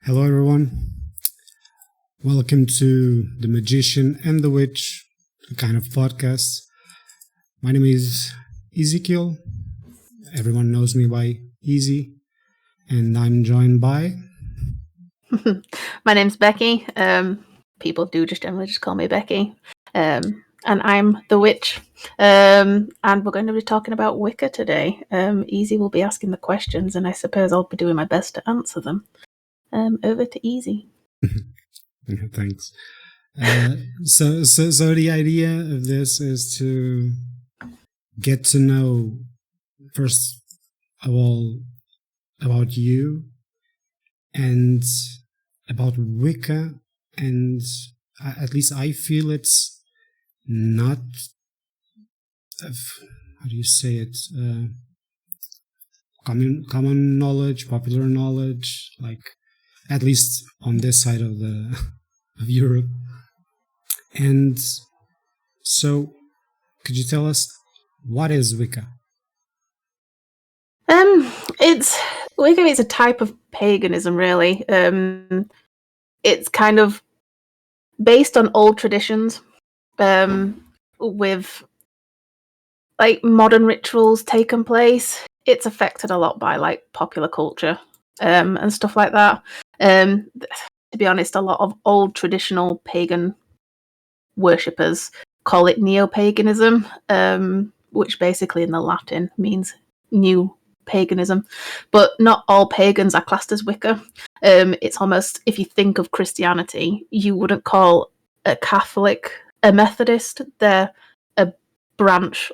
Hello everyone, welcome to The Magician and the Witch, a kind of podcast. My name is Ezekiel, everyone knows me by Easy, and I'm joined by... My name's Becky, people do just generally just call me Becky, and I'm the Witch, and we're going to be talking about Wicca today. Easy will be asking the questions, and I suppose I'll be doing my best to answer them. Over to Easy. Thanks. So the idea of this is to get to know, first of all, about you and about Wicca, and at least I feel it's not, how do you say it, common knowledge, popular knowledge, like at least on this side of Europe. And so, could you tell us, what is Wicca? Wicca is a type of paganism, really. It's kind of based on old traditions, with like modern rituals taken place. It's affected a lot by like popular culture, and stuff like that. To be honest, a lot of old traditional pagan worshippers call it neo-paganism, which basically in the Latin means new paganism. But not all pagans are classed as Wicca. It's almost, if you think of Christianity, you wouldn't call a Catholic a Methodist. They're a branch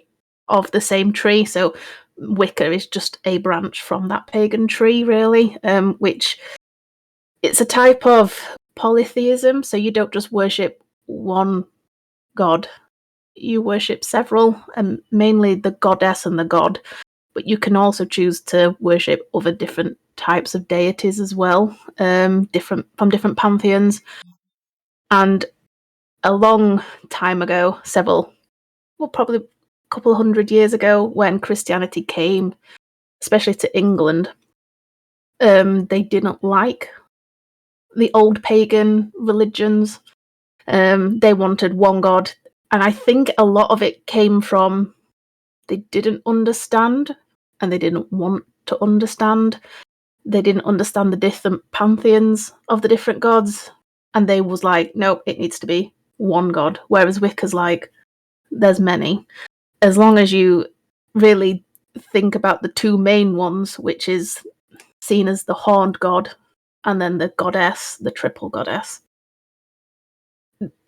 of the same tree. So Wicca is just a branch from that pagan tree, really, which it's a type of polytheism. So you don't just worship one god, you worship several, and mainly the goddess and the god, but you can also choose to worship other different types of deities as well, from different pantheons. And a long time ago, probably a couple of 100 years ago, when Christianity came, especially to England, they didn't like the old pagan religions. They wanted one god, and I think a lot of it came from they didn't understand, and they didn't want to understand. They didn't understand the different pantheons of the different gods, and they was like, no, it needs to be one god. Whereas Wicca's like, there's many. As long as you really think about the two main ones, which is seen as the horned god and then the goddess, the triple goddess,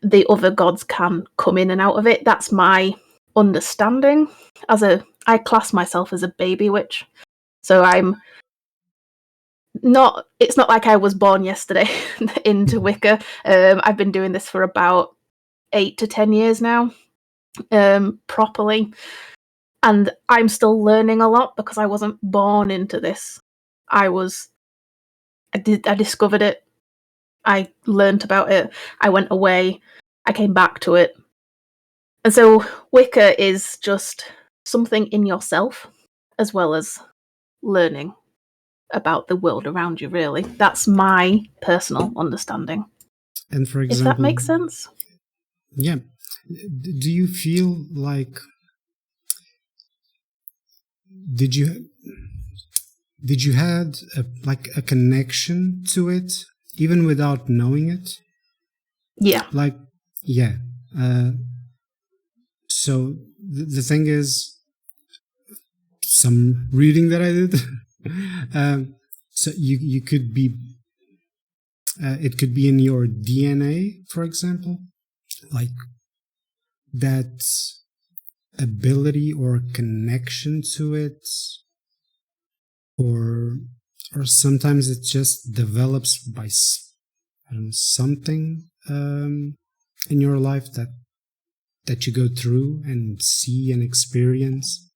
the other gods can come in and out of it. That's my understanding. I class myself as a baby witch, so it's not like I was born yesterday into Wicca. I've been doing this for about 8 to 10 years now, properly, and I'm still learning a lot because I wasn't born into this. I discovered it. I learnt about it. I went away. I came back to it. And so Wicca is just something in yourself, as well as learning about the world around you, really. That's my personal understanding. And for example, if that makes sense. Yeah. Do you feel like did you had a connection to it even without knowing it? Yeah. Like, yeah. So the thing is, some reading that I did. So you could be, it could be in your DNA, for example, like that ability or connection to it, or sometimes it just develops by something in your life that you go through and see and experience.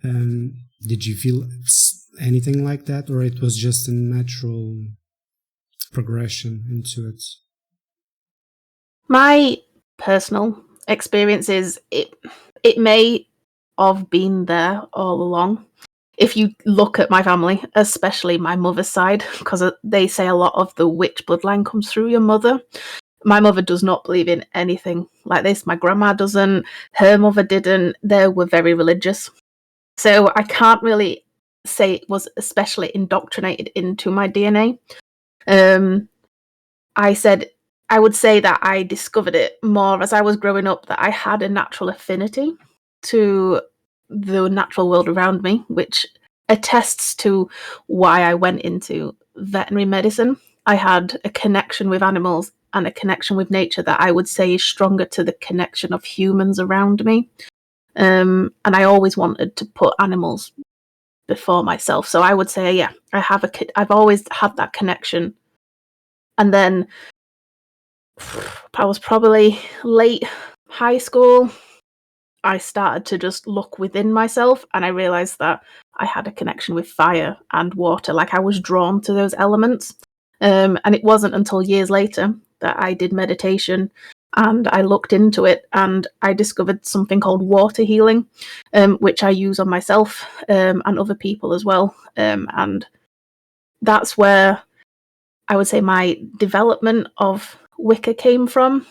Did you feel anything like that, or it was just a natural progression into it? My personal experience is it may have been there all along. If you look at my family, especially my mother's side, because they say a lot of the witch bloodline comes through your mother. My mother does not believe in anything like this. My grandma doesn't. Her mother didn't. They were very religious. So I can't really say it was especially indoctrinated into my DNA. I would say that I discovered it more as I was growing up, that I had a natural affinity to the natural world around me, which attests to why I went into veterinary medicine. I had a connection with animals and a connection with nature that I would say is stronger to the connection of humans around me. And I always wanted to put animals before myself. So I would say, yeah, I've always had that connection. And then I was probably late high school. I started to just look within myself, and I realized that I had a connection with fire and water. Like, I was drawn to those elements. And it wasn't until years later that I did meditation and I looked into it, and I discovered something called water healing, which I use on myself and other people as well. And that's where I would say my development of Wicca came from.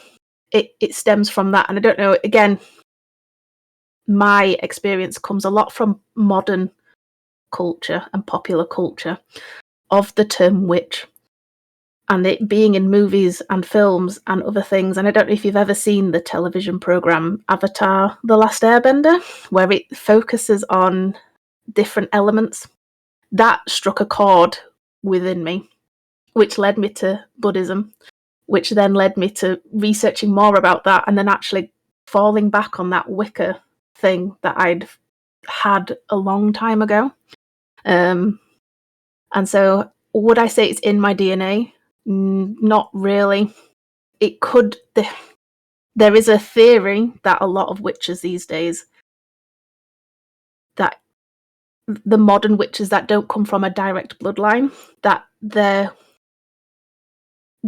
It stems from that. And I don't know, again, my experience comes a lot from modern culture and popular culture of the term witch, and it being in movies and films and other things. And I don't know if you've ever seen the television program Avatar: The Last Airbender, where it focuses on different elements. That struck a chord within me, which led me to Buddhism, which then led me to researching more about that, and then actually falling back on that Wicca thing that I'd had a long time ago. And so, would I say it's in my DNA? Not really. It could. There is a theory that a lot of witches these days, that the modern witches that don't come from a direct bloodline, that their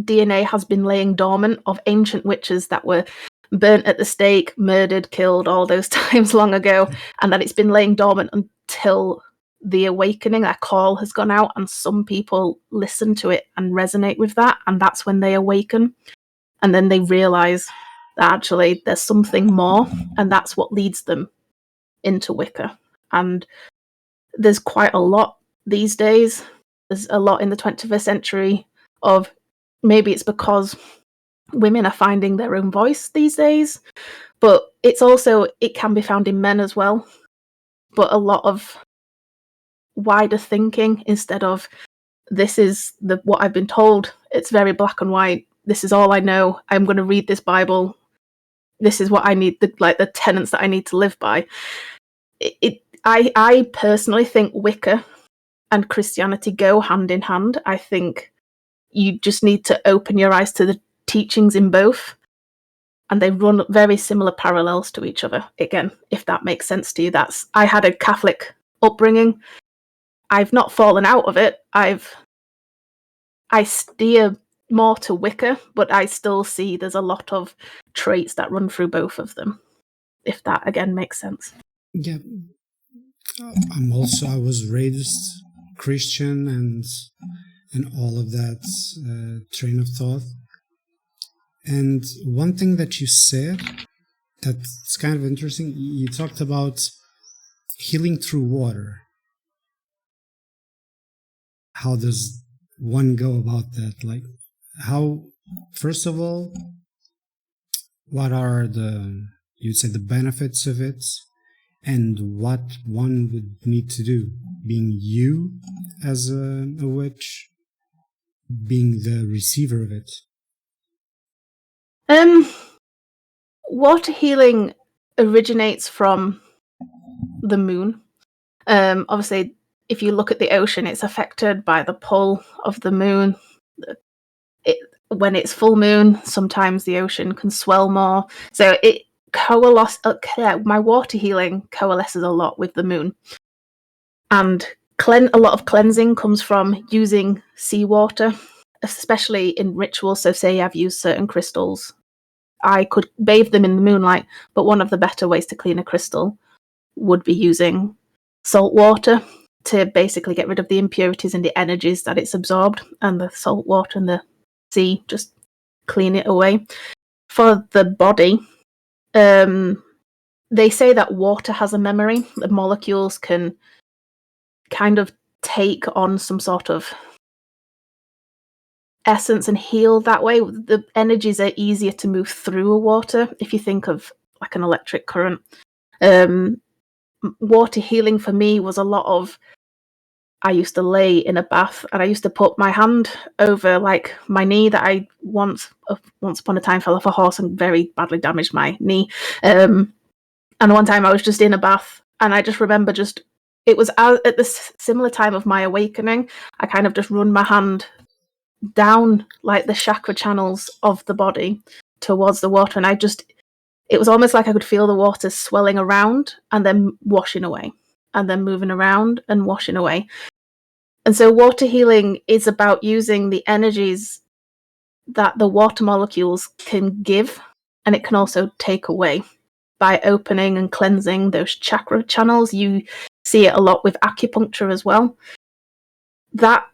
DNA has been laying dormant of ancient witches that were burnt at the stake, murdered, killed all those times long ago, and that it's been laying dormant until the awakening, that call has gone out, and some people listen to it and resonate with that, and that's when they awaken, and then they realize that actually there's something more, and that's what leads them into Wicca. And there's quite a lot these days. There's a lot in the 21st century of, maybe it's because women are finding their own voice these days, but it's also, it can be found in men as well, but a lot of wider thinking, instead of this is what I've been told, it's very black and white, this is all I know, I'm going to read this Bible, this is what I need, the tenets that I need to live by. I personally think Wicca and Christianity go hand in hand. I think you just need to open your eyes to the teachings in both, and they run very similar parallels to each other. Again, if that makes sense to you, I had a Catholic upbringing. I've not fallen out of it. I steer more to Wicca, but I still see there's a lot of traits that run through both of them, if that again makes sense. Yeah, I was raised Christian and all of that train of thought. And one thing that you said that's kind of interesting, you talked about healing through water. How does one go about that? Like, how, first of all, what are you'd say, the benefits of it, and what one would need to do, being you as a witch, being the receiver of it? Water healing originates from the moon. Obviously, if you look at the ocean, it's affected by the pull of the moon. When it's full moon, sometimes the ocean can swell more. So it my water healing coalesces a lot with the moon. And a lot of cleansing comes from using seawater, especially in rituals. So say I've used certain crystals. I could bathe them in the moonlight, but one of the better ways to clean a crystal would be using salt water to basically get rid of the impurities and the energies that it's absorbed, and the salt water and the sea just clean it away. For the body, they say that water has a memory. The molecules can kind of take on some sort of essence and heal that way. The energies are easier to move through a water if you think of like an electric current. Water healing for me was a lot of, I used to lay in a bath and I used to put my hand over like my knee that I once upon a time fell off a horse and very badly damaged my knee. And one time I was just in a bath and I just remember it was at this similar time of my awakening. I kind of just run my hand down like the chakra channels of the body towards the water, and it was almost like I could feel the water swelling around and then washing away and then moving around and washing away. And so water healing is about using the energies that the water molecules can give, and it can also take away by opening and cleansing those chakra channels. You see it a lot with acupuncture as well. That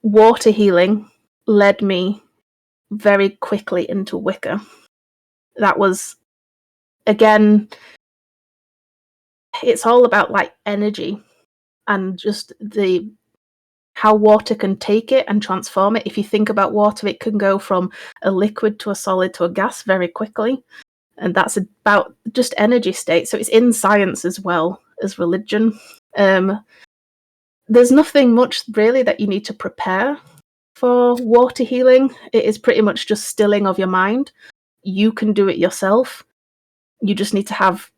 water healing led me very quickly into Wicca. That was, again, it's all about like energy and just how water can take it and transform it. If you think about water, it can go from a liquid to a solid to a gas very quickly. And that's about just energy state. So it's in science as well as religion. There's nothing much really that you need to prepare for water healing. It is pretty much just stilling of your mind. You can do it yourself. You just need to have,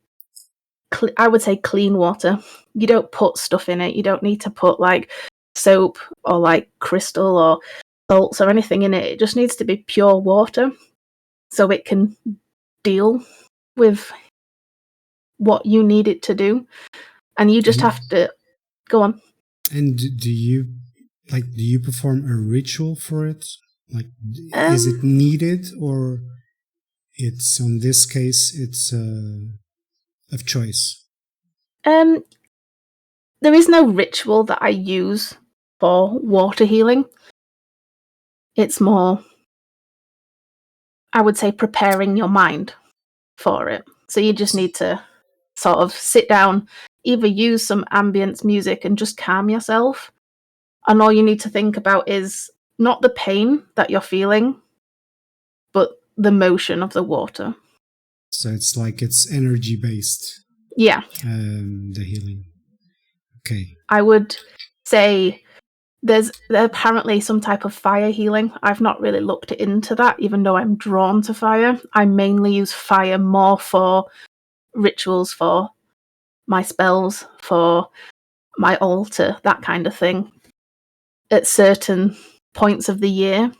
I would say, clean water. You don't put stuff in it. You don't need to put like soap or like crystal or salts or anything in it. It just needs to be pure water so it can deal with what you need it to do. And you just have to go on. And do you perform a ritual for it? Like, is it needed, or it's, on this case, it's of choice? There is no ritual that I use for water healing. It's more, I would say, preparing your mind for it. So you just need to sort of sit down, either use some ambient music and just calm yourself. And all you need to think about is not the pain that you're feeling, but the motion of the water. So it's like it's energy based. Yeah. The healing. Okay. I would say there's apparently some type of fire healing. I've not really looked into that, even though I'm drawn to fire. I mainly use fire more for rituals, for my spells, for my altar, that kind of thing. At certain points of the year,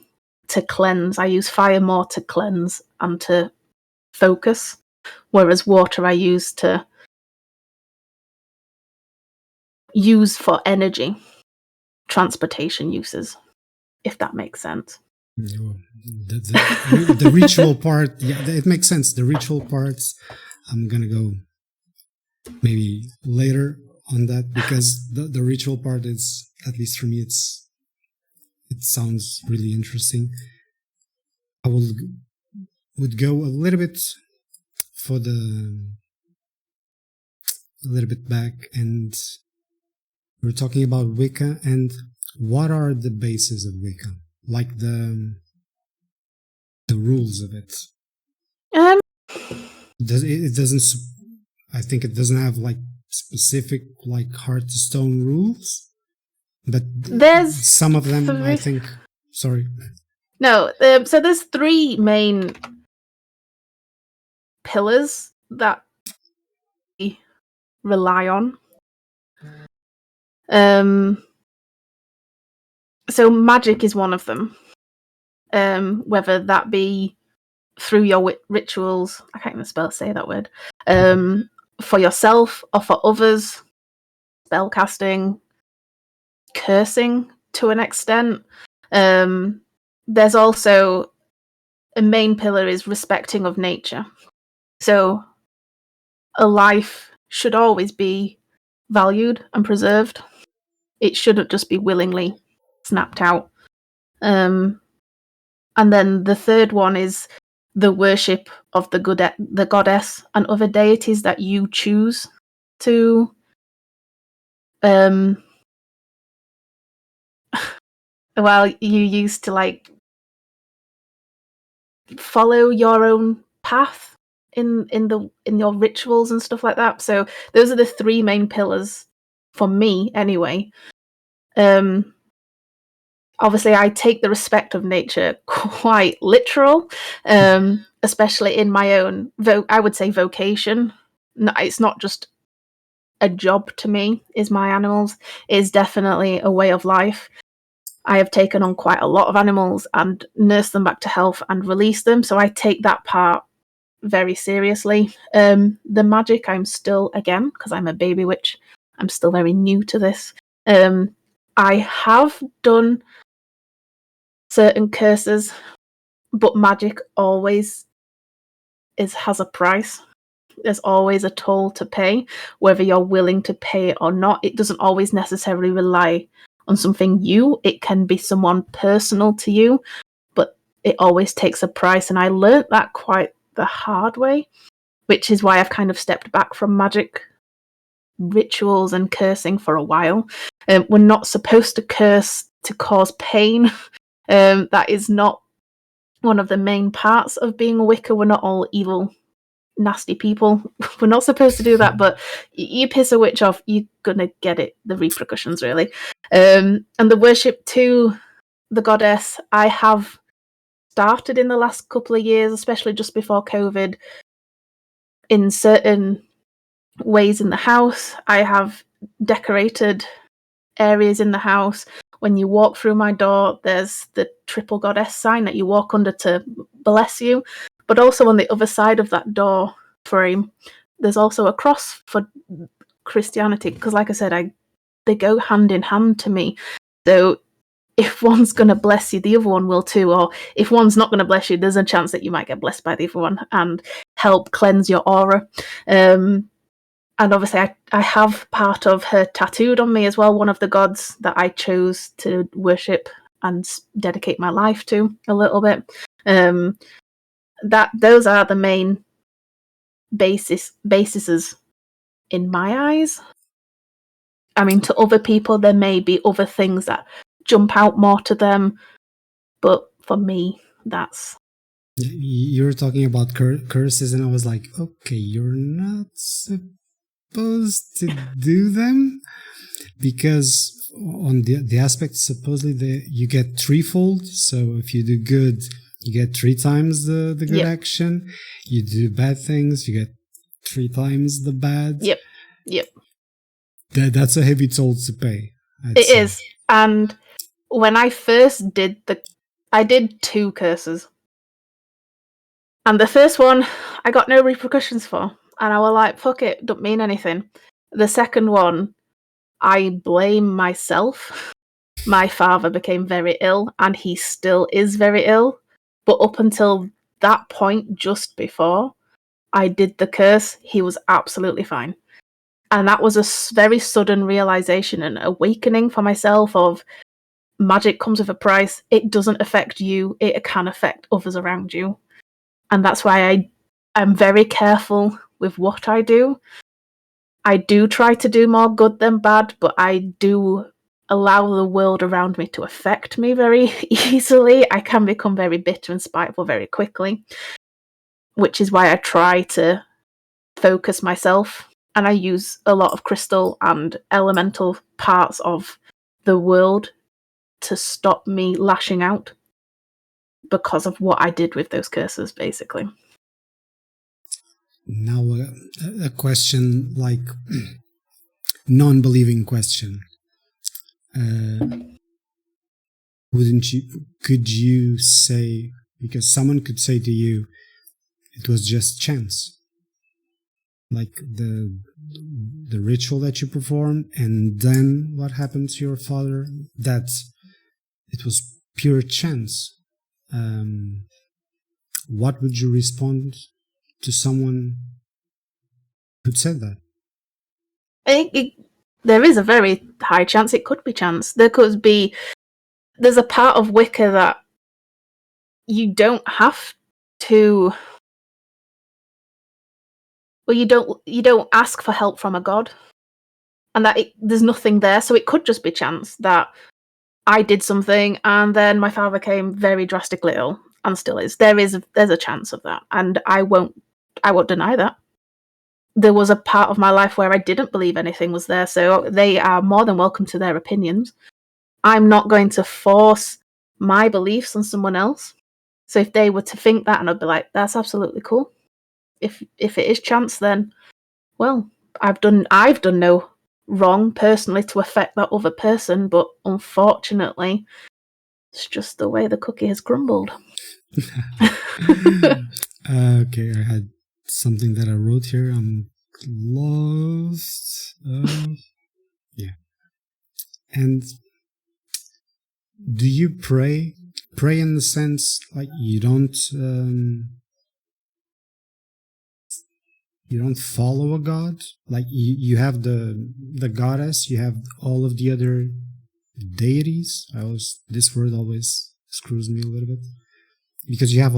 to cleanse, I use fire more to cleanse and to focus, whereas water I use for energy, transportation uses, if that makes sense. The ritual part, yeah, it makes sense. The ritual parts, I'm gonna go maybe later on that, because the ritual part is, at least for me, it sounds really interesting. I would go a little bit for the a little bit back, and we're talking about Wicca. And what are the bases of Wicca? Like the rules of it. Um, It doesn't. I think it doesn't have like specific like heart to stone rules, but there's some of them I three. think. Sorry. No, so there's three main pillars that we rely on. So magic is one of them. Whether that be through your rituals, I can't even say that word. For yourself or for others, spell casting, cursing to an extent. There's also a main pillar is respecting of nature. So a life should always be valued and preserved. It shouldn't just be willingly snapped out. And then the third one is the worship of the goddess and other deities that you choose to you used to like follow your own path in your rituals and stuff like that. So those are the three main pillars for me anyway. Obviously I take the respect of nature quite literal, especially in my own I would say vocation. No, it's not just a job to me, is my animals. It is definitely a way of life. I have taken on quite a lot of animals and nursed them back to health and released them, so I take that part very seriously. The magic, I'm still, again, because I'm a baby witch, I'm still very new to this. I have done certain curses, but magic always has a price. There's always a toll to pay, whether you're willing to pay it or not. It doesn't always necessarily rely on something it can be someone personal to you, but it always takes a price. And I learnt that quite the hard way, which is why I've kind of stepped back from magic rituals and cursing for a while. We're not supposed to curse to cause pain. That is not one of the main parts of being a Wicca. We're not all evil, nasty people. We're not supposed to do that, but you piss a witch off, you're gonna get the repercussions, really. And the worship to the goddess, I have started in the last couple of years, especially just before COVID, in certain ways in the house. I have decorated areas in the house. When you walk through my door, there's the triple goddess sign that you walk under to bless you. But also on the other side of that door frame, there's also a cross for Christianity. Because like I said, they go hand in hand to me. So if one's going to bless you, the other one will too. Or if one's not going to bless you, there's a chance that you might get blessed by the other one and help cleanse your aura. And obviously I have part of her tattooed on me as well, one of the gods that I chose to worship and dedicate my life to a little bit. Those are the main bases in my eyes. I mean, to other people, there may be other things that jump out more to them, but for me, that's... You were talking about curses, and I was like, okay, you're not supposed to do them, because on the aspect, supposedly you get threefold. So if you do good, you get 3 times the good action. You do bad things, you get 3 times the bad. Yep. That's a heavy toll to pay. It is. And when I first I did 2 curses. And the first one, I got no repercussions for. And I was like, fuck it, don't mean anything. The second one, I blame myself. My father became very ill, and he still is very ill. But up until that point, just before I did the curse, he was absolutely fine. And that was a very sudden realization and awakening for myself of magic comes with a price. It doesn't affect you. It can affect others around you. And that's why I'm very careful with what I do. I do try to do more good than bad, but I do allow the world around me to affect me very easily. I can become very bitter and spiteful very quickly, which is why I try to focus myself, and I use a lot of crystal and elemental parts of the world to stop me lashing out because of what I did with those curses, basically. Now, a question like non-believing question. Could you say, because someone could say to you, it was just chance, like the ritual that you performed, and then what happened to your father, that it was pure chance. What would you respond to someone who said that? There is a very high chance it could be chance. There's a part of Wicca that you don't have to, well, you don't ask for help from a god, and that there's nothing there, so it could just be chance that I did something and then my father came very drastically ill, and still is. There's a chance of that, and I won't deny that. There was a part of my life where I didn't believe anything was there, so they are more than welcome to their opinions. I'm not going to force my beliefs on someone else. So if they were to think that, and I'd be like, that's absolutely cool. If it is chance, then, well, I've done no wrong personally to affect that other person, but unfortunately, it's just the way the cookie has crumbled. Okay, I had something that I wrote here. I'm lost. Yeah. And do you pray? Pray in the sense like you don't follow a god. Like you have the goddess. You have all of the other deities. This word always screws me a little bit, because you have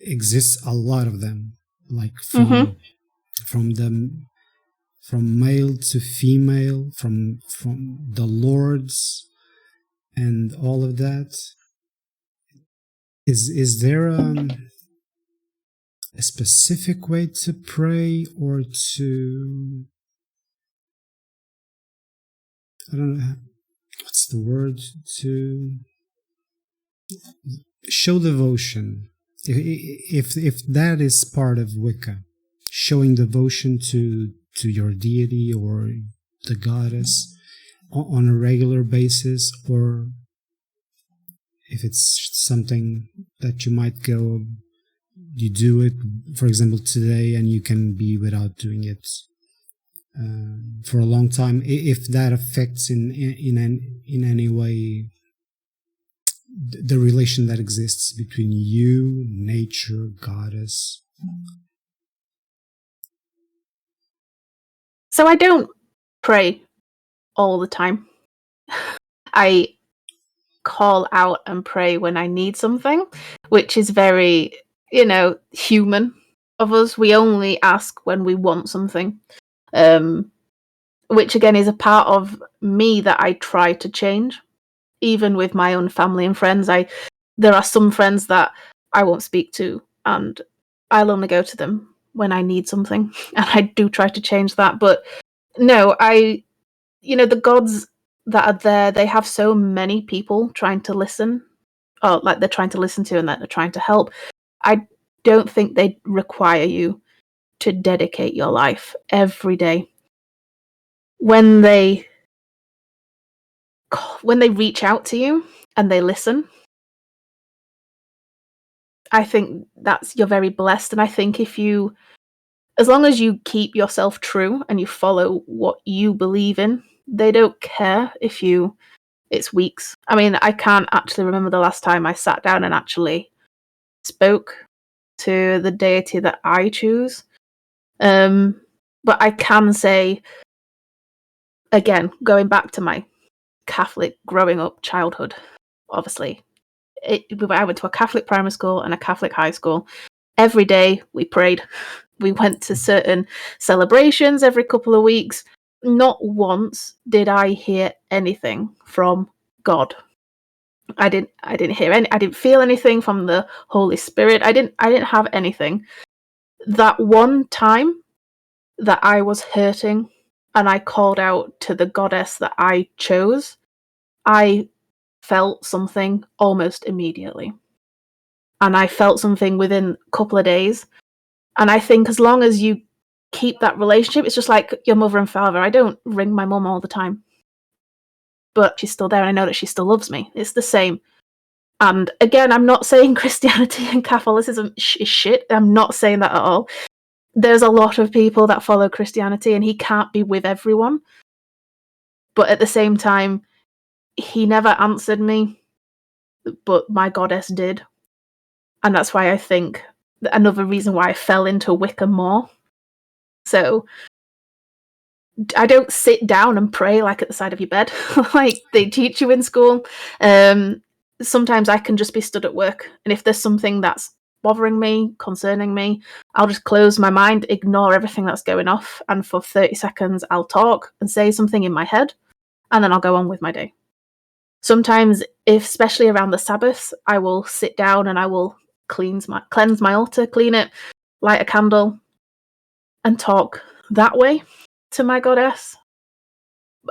exists a lot of them, like from male to female, from the lords and all of that. Is there a specific way to pray, or to, I don't know, what's the word, to show devotion? If that is part of Wicca, showing devotion to your deity or the goddess on a regular basis, or if it's something that you might go, you do it, for example, today, and you can be without doing it for a long time, if that affects in any way the relation that exists between you, nature, goddess. So I don't pray all the time. I call out and pray when I need something, which is very, human of us. We only ask when we want something, which again is a part of me that I try to change. Even with my own family and friends, there are some friends that I won't speak to, and I'll only go to them when I need something, and I do try to change that. But no, the gods that are there, they have so many people trying to listen, or like they're trying to listen to, and that they're trying to help. I don't think they require you to dedicate your life every day. When they reach out to you and they listen, I think you're very blessed. And I think as long as you keep yourself true and you follow what you believe in, they don't care if it's weeks. I mean, I can't actually remember the last time I sat down and actually spoke to the deity that I choose. But I can say, again, going back to my Catholic growing up childhood, obviously, I went to a Catholic primary school and a Catholic high school. Every day we prayed. We went to certain celebrations every couple of weeks. Not once did I hear anything from God. I didn't hear any. I didn't feel anything from the Holy Spirit. I didn't have anything. That one time that I was hurting and I called out to the goddess that I chose, I felt something almost immediately. And I felt something within a couple of days. And I think as long as you keep that relationship, it's just like your mother and father. I don't ring my mum all the time, but she's still there and I know that she still loves me. It's the same. And again, I'm not saying Christianity and Catholicism is shit. I'm not saying that at all. There's a lot of people that follow Christianity and he can't be with everyone. But at the same time, he never answered me, but my goddess did. And that's why I think another reason why I fell into Wicca more. So I don't sit down and pray like at the side of your bed, like they teach you in school. Sometimes I can just be stood at work, and if there's something that's bothering me, concerning me, I'll just close my mind, ignore everything that's going off, and for 30 seconds I'll talk and say something in my head, and then I'll go on with my day. Sometimes, especially around the Sabbath, I will sit down and I will cleanse my altar, clean it, light a candle, and talk that way to my goddess.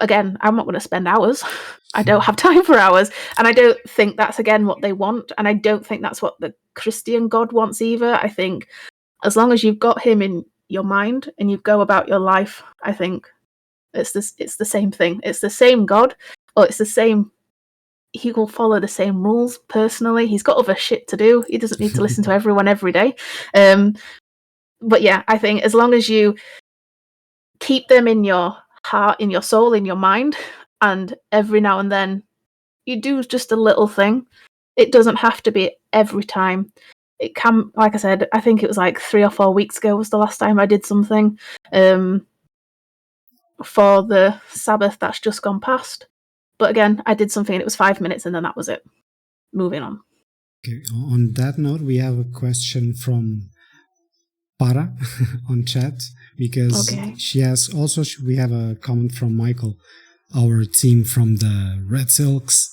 Again, I'm not going to spend hours. I don't have time for hours. And I don't think that's, again, what they want. And I don't think that's what the Christian God wants either. I think as long as you've got him in your mind and you go about your life, I think it's the same thing. It's the same God, or it's the same. He will follow the same rules personally. He's got other shit to do. He doesn't need to listen to everyone every day. But yeah, I think as long as you keep them in your heart, in your soul, in your mind, and every now and then you do just a little thing. It doesn't have to be every time. It can, like I said, I think it was like 3 or 4 weeks ago was the last time I did something for the Sabbath that's just gone past. But again, I did something and it was 5 minutes and then that was it. Moving on. Okay. On that note, we have a question from Para on chat, because she asks, also we have a comment from Michael, our team from the Red Silks.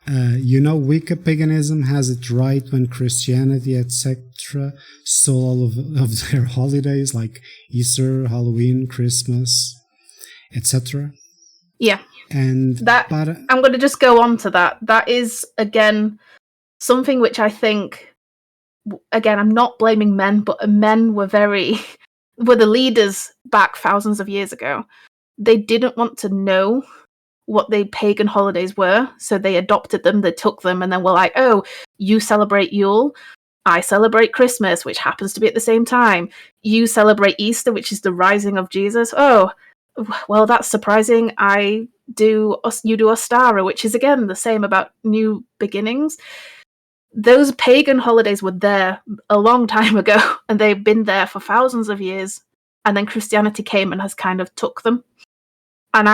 Wicca paganism has it right when Christianity, etc., stole all of their holidays like Easter, Halloween, Christmas, etc. Yeah. And that I'm going to just go on to that. That is, again, something which I think, again, I'm not blaming men, but men were the leaders back thousands of years ago. They didn't want to know what the pagan holidays were, so they adopted them, they took them, and then were like, oh, you celebrate Yule, I celebrate Christmas, which happens to be at the same time. You celebrate Easter, which is the rising of Jesus. Oh, well, that's surprising. You do Ostara, which is, again, the same about new beginnings. Those pagan holidays were there a long time ago, and they've been there for thousands of years, and then Christianity came and has kind of took them. And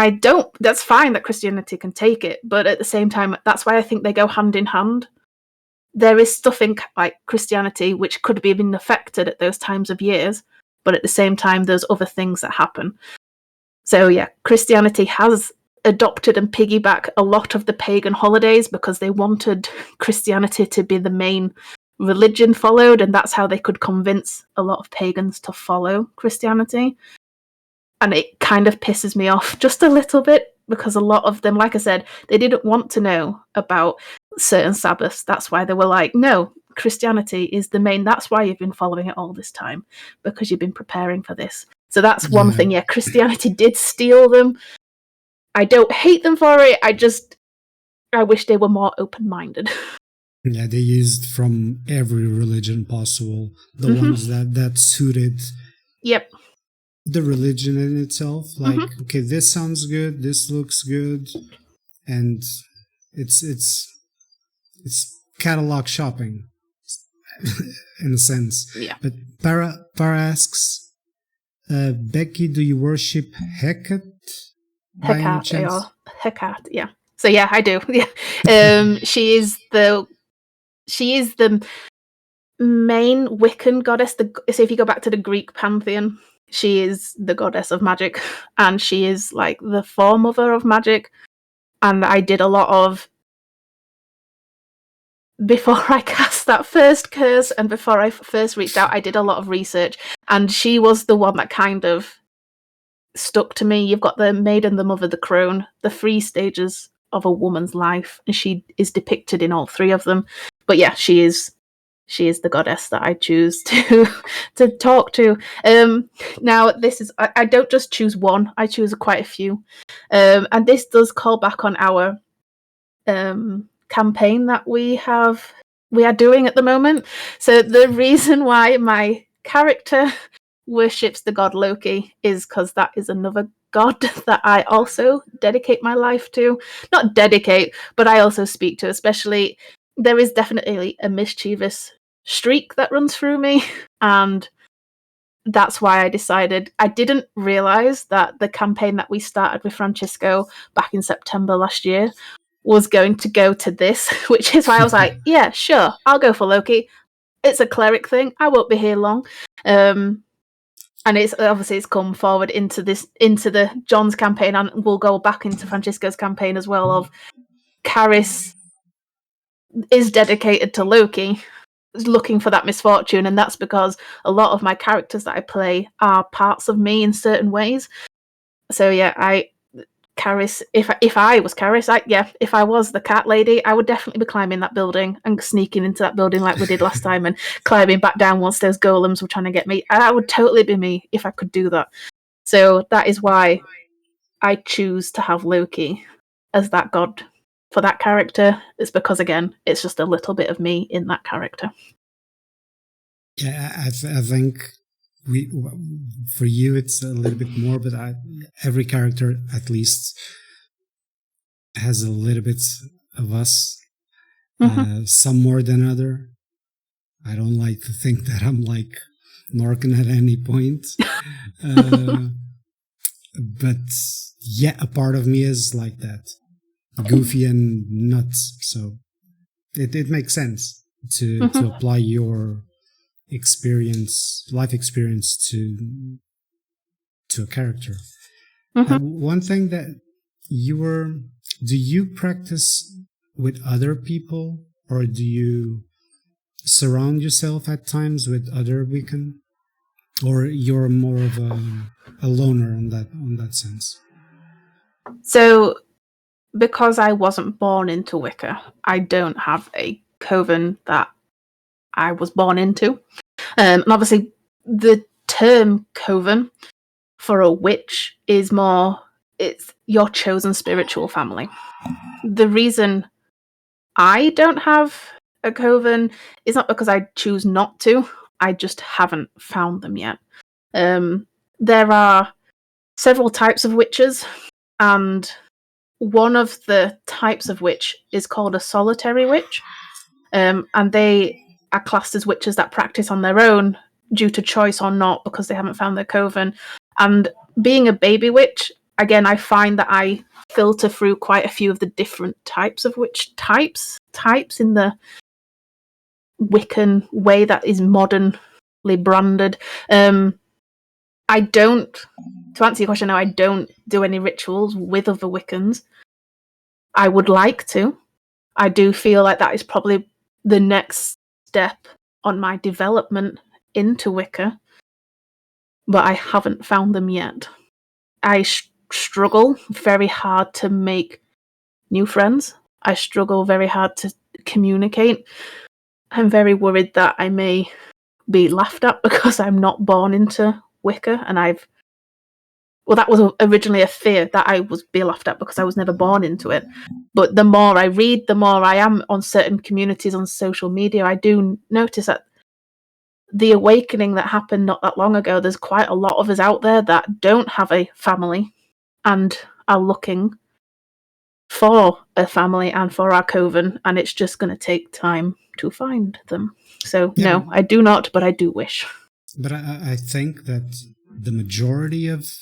that's fine that Christianity can take it, but at the same time, that's why I think they go hand in hand. There is stuff in like Christianity which could have been affected at those times of years, but at the same time, there's other things that happen. So yeah, Christianity has adopted and piggyback a lot of the pagan holidays because they wanted Christianity to be the main religion followed, and that's how they could convince a lot of pagans to follow Christianity. And it kind of pisses me off just a little bit because a lot of them, like I said, they didn't want to know about certain Sabbaths. That's why they were like, no, Christianity is the main. That's why you've been following it all this time, because you've been preparing for this. So that's one thing. Yeah, Christianity did steal them. I don't hate them for it. I wish they were more open-minded. Yeah, they used from every religion possible, the ones that suited. Yep. The religion in itself, like, okay, this sounds good, this looks good, and it's catalog shopping in a sense. Yeah. But Para asks, Becky, do you worship Hecate? Hecate, yeah. So yeah, I do. Yeah. She is the main Wiccan goddess. So if you go back to the Greek pantheon, she is the goddess of magic, and she is like the foremother of magic. And I did a lot of, before I cast that first curse and before I first reached out, I did a lot of research, and she was the one that kind of stuck to me. You've got the maiden, the mother, the crone, the 3 stages of a woman's life, and she is depicted in all 3 of them. But yeah, she is the goddess that I choose to talk to. Now this is, I don't just choose one, I choose quite a few, and this does call back on our campaign that we are doing at the moment. So the reason why my character worships the god Loki is because that is another god that I also dedicate my life to. Not dedicate, but I also speak to. Especially, there is definitely a mischievous streak that runs through me, and that's why I decided. I didn't realize that the campaign that we started with Francisco back in September last year was going to go to this, which is why I was like, yeah, sure, I'll go for Loki. It's a cleric thing. I won't be here long. And it's obviously it's come forward into the John's campaign, and we'll go back into Francisco's campaign as well. Of Caris is dedicated to Loki, looking for that misfortune, and that's because a lot of my characters that I play are parts of me in certain ways. So yeah, Caris, if I was Caris, if I was the cat lady, I would definitely be climbing that building and sneaking into that building like we did last time, and climbing back down once those golems were trying to get me. That would totally be me if I could do that. So that is why I choose to have Loki as that god for that character. It's because, again, it's just a little bit of me in that character. Yeah, I think for you it's a little bit more, but every character at least has a little bit of us, some more than other. I don't like to think that I'm like Norkin at any point, but yeah, a part of me is like that, goofy and nuts. So it makes sense to apply your life experience to a character. One thing that do you practice with other people, or do you surround yourself at times with other Wiccan, or you're more of a loner in that sense? So, because I wasn't born into Wicca, I don't have a coven that I was born into. And obviously, the term coven for a witch is more, it's your chosen spiritual family. The reason I don't have a coven is not because I choose not to, I just haven't found them yet. There are several types of witches, and one of the types of witch is called a solitary witch, and they are classed as witches that practice on their own due to choice or not, because they haven't found their coven. And being a baby witch, again, I find that I filter through quite a few of the different types of witch types in the Wiccan way that is modernly branded. I don't, to answer your question now, I don't do any rituals with other Wiccans. I would like to. I do feel like that is probably the next step on my development into Wicca, but I haven't found them yet. I struggle very hard to make new friends. I struggle very hard to communicate. I'm very worried that I may be laughed at because I'm not born into Wicca, and that was originally a fear, that I would be laughed at because I was never born into it. But the more I read, the more I am on certain communities on social media, I do notice that the awakening that happened not that long ago, there's quite a lot of us out there that don't have a family and are looking for a family and for our coven, and it's just going to take time to find them. So yeah. No, I do not, but I do wish. But I think that the majority of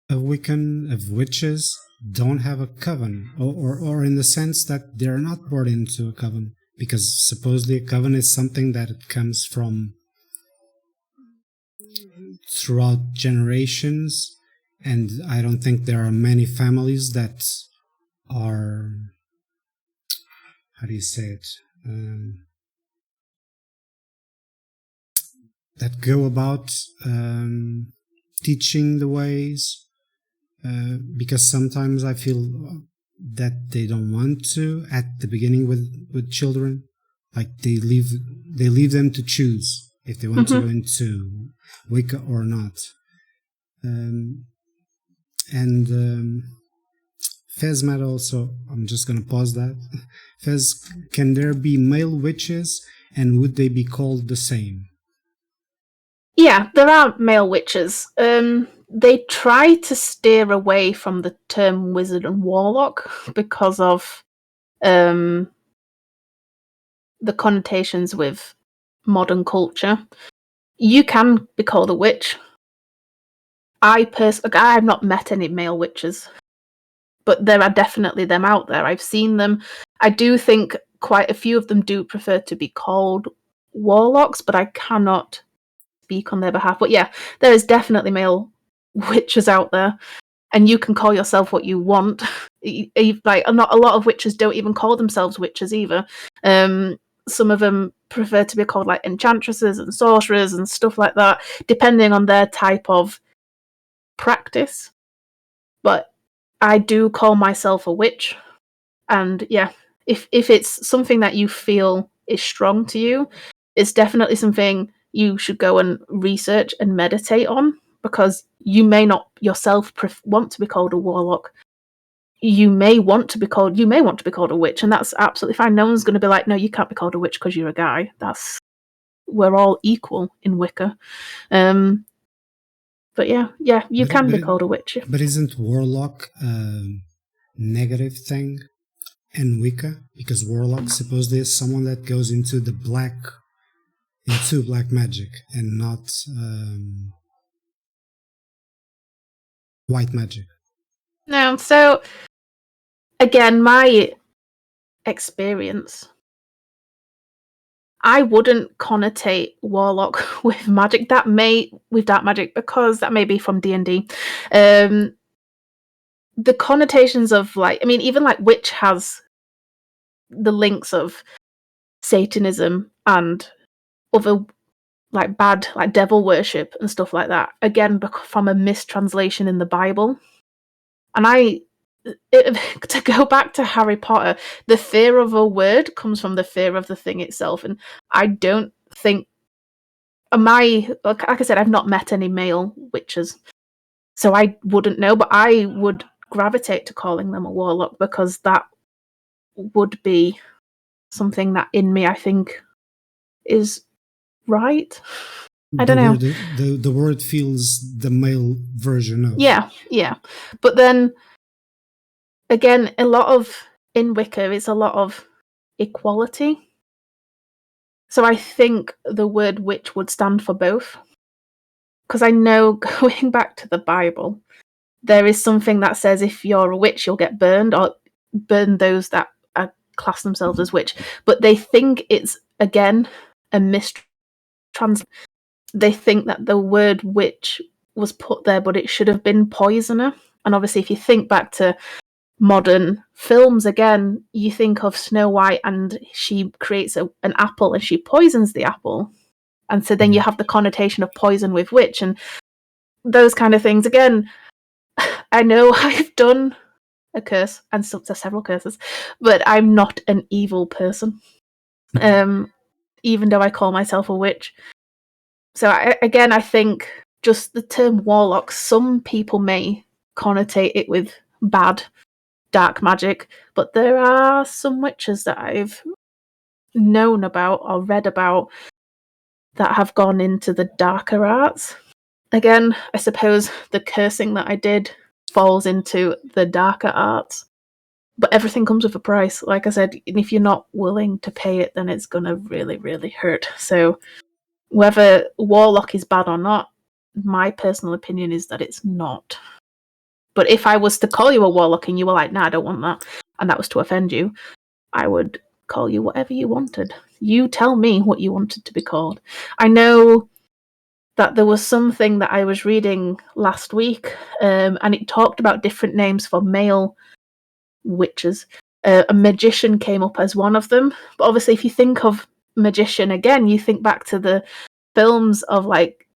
witches don't have a coven, or in the sense that they're not born into a coven. because supposedly a coven is something that it comes from throughout generations, and I don't think there are many families that are, how do you say it, that go about teaching the ways, because sometimes I feel that they don't want to at the beginning with children, like they leave them to choose if they want to go into Wicca or not. Fez might also, I'm just going to pause that. Fez, can there be male witches, and would they be called the same? Yeah, there are male witches. They try to steer away from the term wizard and warlock because of the connotations with modern culture. You can be called a witch. I've not met any male witches, but there are definitely them out there. I've seen them. I do think quite a few of them do prefer to be called warlocks, but I cannot speak on their behalf. But yeah, there is definitely male witches out there, and you can call yourself what you want. Like, not a lot of witches don't even call themselves witches either. Some of them prefer to be called like enchantresses and sorcerers and stuff like that, depending on their type of practice. But I do call myself a witch, and yeah, if it's something that you feel is strong to you, it's definitely something you should go and research and meditate on, because you may not yourself want to be called a warlock. You may want to be called a witch, and that's absolutely fine. No one's going to be like, no, you can't be called a witch because you're a guy. We're all equal in Wicca. But yeah, you can be called a witch. But isn't warlock a negative thing in Wicca? Because warlock supposedly is someone that goes into black magic and not white magic. No, so again, my experience, I wouldn't connotate warlock with magic. With dark magic, because that may be from D&D. The connotations of, like, I mean, even like witch has the links of Satanism and other like bad, like devil worship and stuff like that. Again, from a mistranslation in the Bible. And to go back to Harry Potter, the fear of a word comes from the fear of the thing itself. And I don't think like I said, I've not met any male witches, so I wouldn't know, but I would gravitate to calling them a warlock, because that would be something that in me I think is right. I don't know. The word feels the male version of. Yeah. But then again, in Wicca, it's a lot of equality. So I think the word witch would stand for both. Because I know, going back to the Bible, there is something that says if you're a witch, you'll get burned, or burn those that class themselves as witch. But they think it's, again, a mistranslation. They think that the word witch was put there, but it should have been poisoner. And obviously, if you think back to modern films, again, you think of Snow White, and she creates an apple and she poisons the apple. And so then you have the connotation of poison with witch and those kind of things. Again, I know I've done a curse and several curses, but I'm not an evil person, even though I call myself a witch. So I think just the term warlock, some people may connotate it with bad, dark magic, but there are some witches that I've known about or read about that have gone into the darker arts. Again, I suppose the cursing that I did falls into the darker arts, but everything comes with a price. Like I said, if you're not willing to pay it, then it's going to really, really hurt. So whether warlock is bad or not, my personal opinion is that it's not. But if I was to call you a warlock and you were like, nah, I don't want that, and that was to offend you, I would call you whatever you wanted. You tell me what you wanted to be called. I know that there was something that I was reading last week, and it talked about different names for male witches. A magician came up as one of them. But obviously, if you think of magician again, you think back to the films of like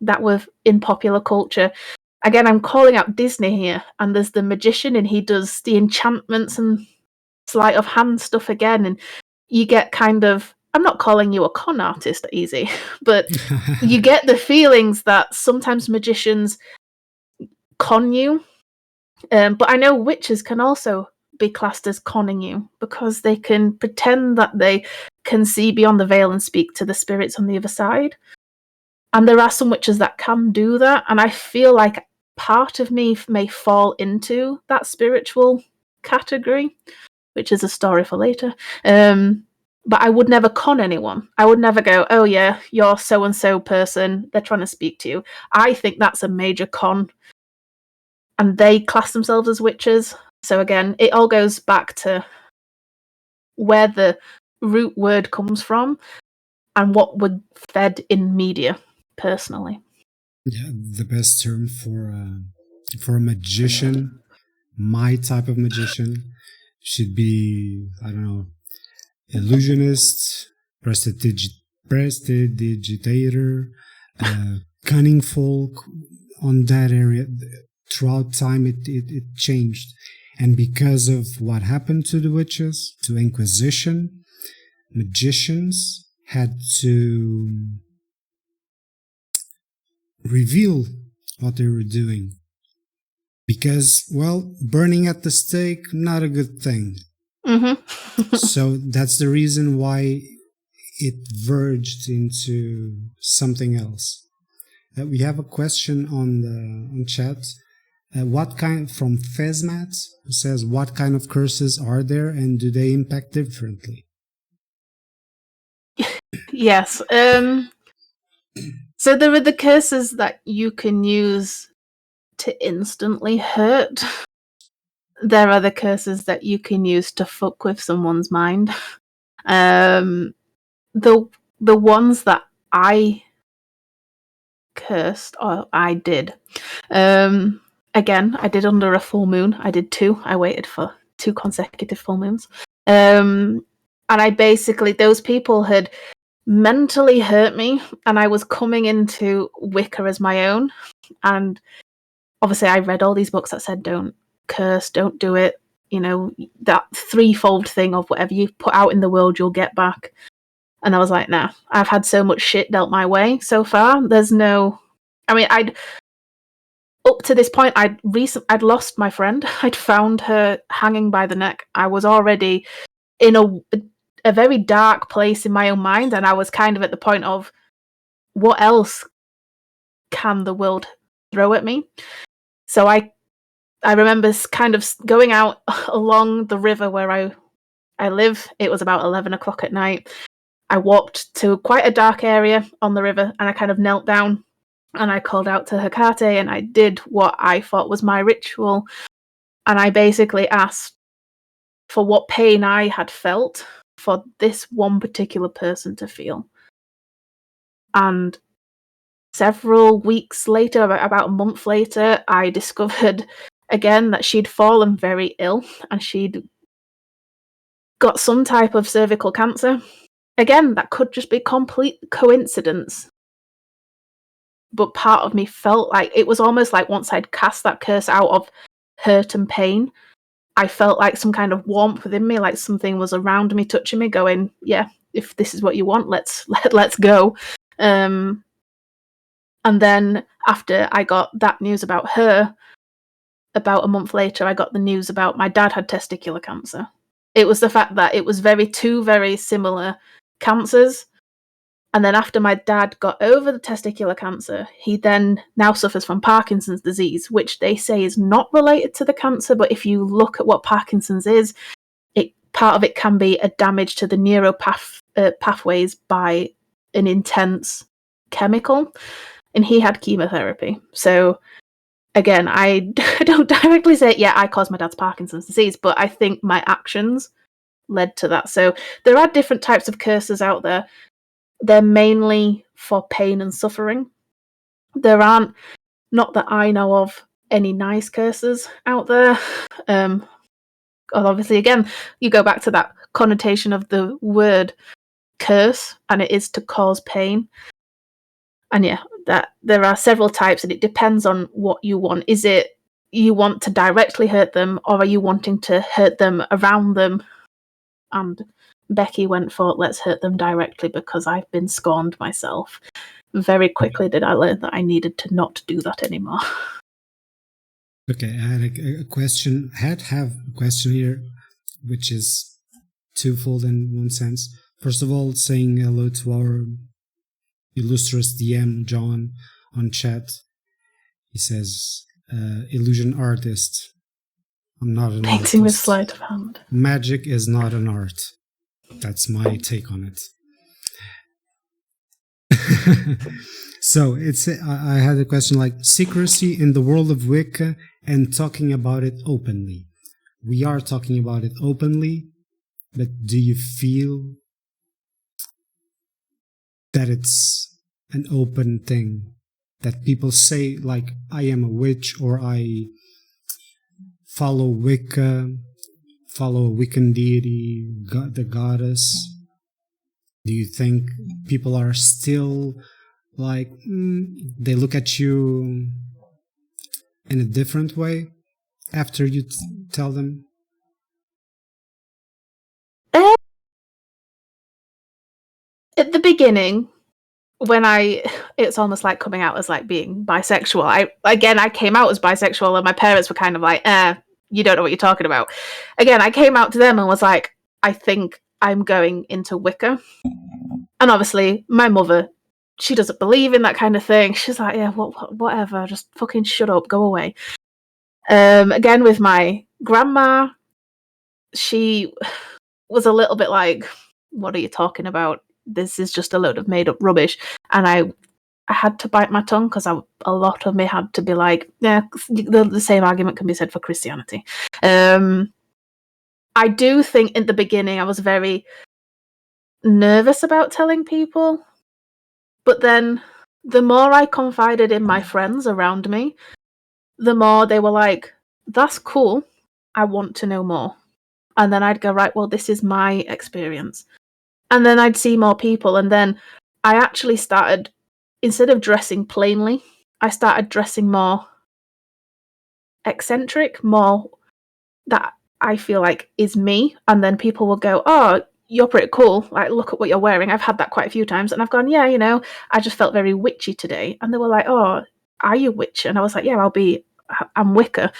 that were in popular culture. Again, I'm calling out Disney here, and there's the magician, and he does the enchantments and sleight of hand stuff again, and you get kind of, I'm not calling you a con artist, Easy, but you get the feelings that sometimes magicians con you. But I know witches can also be classed as conning you because they can pretend that they can see beyond the veil and speak to the spirits on the other side. And there are some witches that can do that, and I feel like part of me may fall into that spiritual category, which is a story for later. But I would never con anyone. I would never go, oh yeah, you're so-and-so person, they're trying to speak to you. I think that's a major con. And they class themselves as witches. So again, it all goes back to where the root word comes from and what we're fed in media, personally. Yeah, the best term for a magician, my type of magician, should be, I don't know, illusionist, prestidigitator, cunning folk. On that area, throughout time, it changed. And because of what happened to the witches, to Inquisition, magicians had to reveal what they were doing. Because, well, burning at the stake, not a good thing. Mm-hmm. So that's the reason why it verged into something else. We have a question on chat. What kind, from Fezmat, who says, what kind of curses are there and do they impact differently? Yes. So there are the curses that you can use to instantly hurt. There are the curses that you can use to fuck with someone's mind. The ones that I cursed, or I did. Again, I did under a full moon. I did 2. I waited for 2 consecutive full moons. And I basically, those people had mentally hurt me, and I was coming into Wicca as my own. And obviously, I read all these books that said, don't curse, don't do it. You know, that threefold thing of whatever you put out in the world, you'll get back. And I was like, nah, I've had so much shit dealt my way so far. There's no, I mean, up to this point, I'd lost my friend. I'd found her hanging by the neck. I was already in a very dark place in my own mind, and I was kind of at the point of, what else can the world throw at me? So I remember kind of going out along the river where I live. It was about 11 o'clock at night. I walked to quite a dark area on the river, and I kind of knelt down and I called out to Hecate, and I did what I thought was my ritual. And I basically asked for what pain I had felt for this one particular person to feel. And several weeks later, about a month later, I discovered again that she'd fallen very ill and she'd got some type of cervical cancer. Again, that could just be complete coincidence. But part of me felt like it was almost like once I'd cast that curse out of hurt and pain, I felt like some kind of warmth within me, like something was around me, touching me, going, yeah, if this is what you want, let's go. And then after I got that news about her, about a month later, I got the news about my dad had testicular cancer. It was the fact that it was two very similar cancers. And then after my dad got over the testicular cancer, he then now suffers from Parkinson's disease, which they say is not related to the cancer. But if you look at what Parkinson's is, part of it can be a damage to the pathways by an intense chemical. And he had chemotherapy. So again, I don't directly say, yeah, I caused my dad's Parkinson's disease, but I think my actions led to that. So there are different types of curses out there. They're mainly for pain and suffering. There aren't, not that I know of, any nice curses out there. Obviously, again, you go back to that connotation of the word curse, and it is to cause pain. And yeah, that there are several types, and it depends on what you want. Is it you want to directly hurt them, or are you wanting to hurt them around them? And Becky went for, let's hurt them directly, because I've been scorned myself. Very quickly did I learn that I needed to not do that anymore. Okay, I had a question. Have a question here, which is twofold in one sense. First of all, saying hello to our illustrious DM John on chat. He says, "Illusion artist. I'm not an Painting with artist. sleight of hand. Magic is not an art." That's my take on it. So I had a question like secrecy in the world of Wicca and talking about it openly. We are talking about it openly, but do you feel that it's an open thing? That people say like, I am a witch, or I follow Wicca, follow a Wiccan deity, the goddess. Do you think people are still like, they look at you in a different way after you tell them? At the beginning, when it's almost like coming out as like being bisexual. I came out as bisexual, and my parents were kind of like, you don't know what you're talking about. Again, I came out to them and was like, I think I'm going into Wicca. And obviously, my mother, she doesn't believe in that kind of thing. She's like, yeah, whatever, just fucking shut up, go away. Again, with my grandma, she was a little bit like, what are you talking about? This is just a load of made up rubbish. And I had to bite my tongue, because a lot of me had to be like, yeah, the same argument can be said for Christianity. I do think in the beginning I was very nervous about telling people, but then the more I confided in my friends around me, the more they were like, that's cool, I want to know more. And then I'd go, right, well, this is my experience. And then I'd see more people, and then I actually started, instead of dressing plainly, I started dressing more eccentric, more that I feel like is me. And then people will go, oh, you're pretty cool. Like, look at what you're wearing. I've had that quite a few times. And I've gone, yeah, I just felt very witchy today. And they were like, oh, are you witch? And I was like, yeah, I'm Wicca.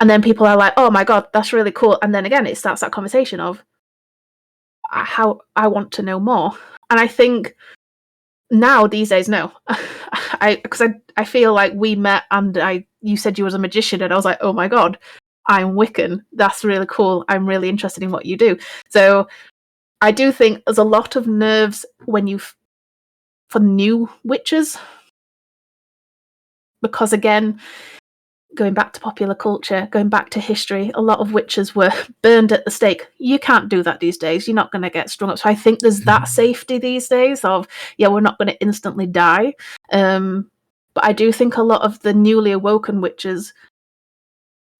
And then people are like, oh my God, that's really cool. And then again, it starts that conversation of how I want to know more. And I think now these days, no, because I feel like we met and you said you was a magician, and I was like, oh my God, I'm Wiccan. That's really cool. I'm really interested in what you do. So I do think there's a lot of nerves for new witches, because again, going back to popular culture, going back to history, a lot of witches were burned at the stake. You can't do that these days. You're not going to get strung up. So I think there's that safety these days of, yeah, we're not going to instantly die. But I do think a lot of the newly awoken witches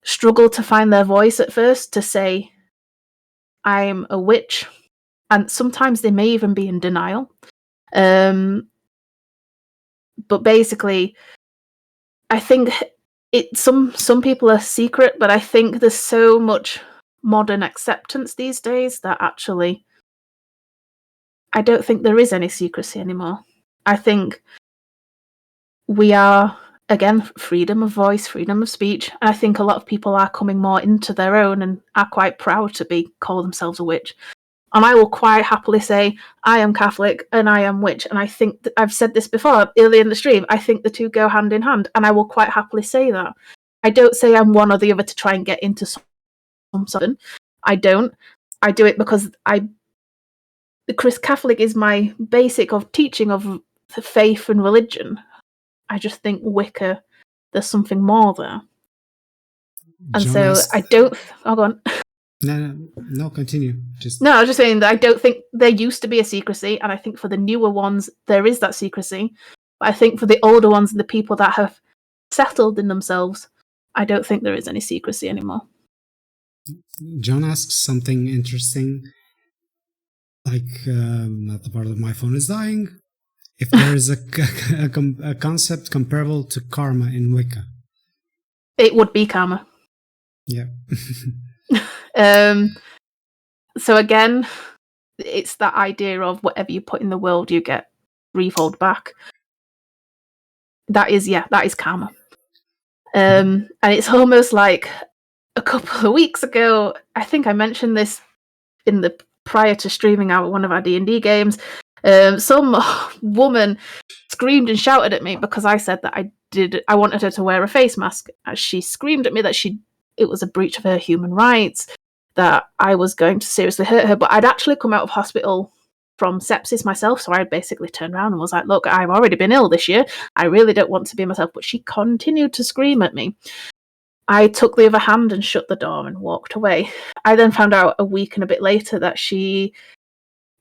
struggle to find their voice at first, to say, I'm a witch. And sometimes they may even be in denial. But basically, I think some people are secret, but I think there's so much modern acceptance these days that actually I don't think there is any secrecy anymore. I think we are, again, freedom of voice, freedom of speech. And I think a lot of people are coming more into their own and are quite proud to call themselves a witch. And I will quite happily say, I am Catholic and I am witch. And I think I've said this before earlier in the stream, I think the two go hand in hand. And I will quite happily say that. I don't say I'm one or the other to try and get into something. I don't. I do it because the Catholic is my basic of teaching of the faith and religion. I just think Wicca, there's something more there. And John so I don't... Oh, go on. No, continue. No, I was just saying that I don't think there used to be a secrecy, and I think for the newer ones there is that secrecy. But I think for the older ones and the people that have settled in themselves, I don't think there is any secrecy anymore. John asks something interesting, like not the part of my phone is dying. If there is a concept comparable to karma in Wicca. It would be karma. Yeah. So again, it's that idea of whatever you put in the world, you get threefold back. That is karma. And it's almost like a couple of weeks ago, I think I mentioned this in the prior to streaming out one of our D&D games. Some woman screamed and shouted at me because I said that I wanted her to wear a face mask. As she screamed at me that it was a breach of her human rights, that I was going to seriously hurt her. But I'd actually come out of hospital from sepsis myself, so I basically turned around and was like, look, I've already been ill this year. I really don't want to be myself. But she continued to scream at me. I took the other hand and shut the door and walked away. I then found out a week and a bit later that she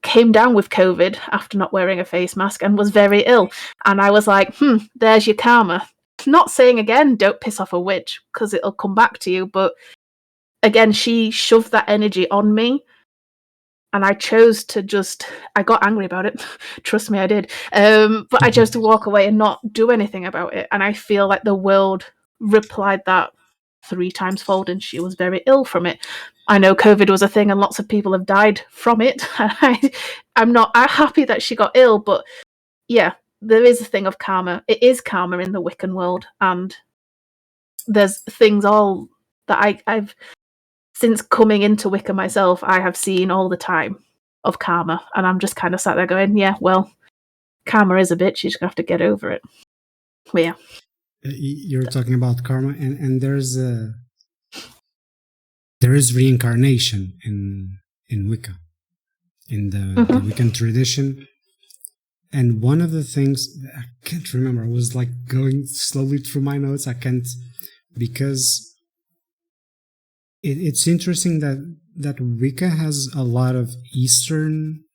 came down with COVID after not wearing a face mask and was very ill. And I was like, there's your karma. Not saying again, don't piss off a witch because it'll come back to you. But again, she shoved that energy on me. And I chose to I got angry about it. Trust me, I did. But I chose to walk away and not do anything about it. And I feel like the world replied that 3 times fold, and she was very ill from it. I know COVID was a thing and lots of people have died from it. I'm not happy that she got ill, but yeah, there is a thing of karma. It is karma in the Wiccan world, and there's things all that I've since coming into Wicca myself, I have seen all the time of karma, and I'm just kind of sat there going, yeah, well, karma is a bitch, you just have to get over it. But yeah. You're talking about karma, and there is reincarnation in Wicca, in the Wiccan tradition. And one of the things, I can't remember, I was like going slowly through my notes, I can't, because it's interesting that Wicca has a lot of Eastern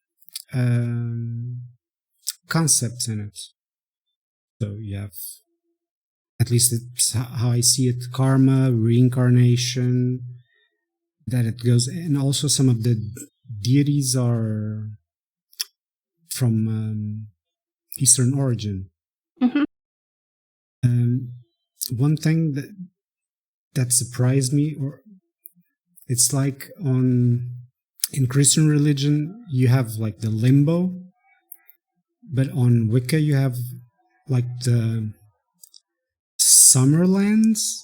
concepts in it. So you have, at least it's how I see it, karma, reincarnation, that it goes, and also some of the deities are from Eastern origin. One thing that surprised me, or it's like in Christian religion you have like the limbo, but on Wicca you have like the Summerlands.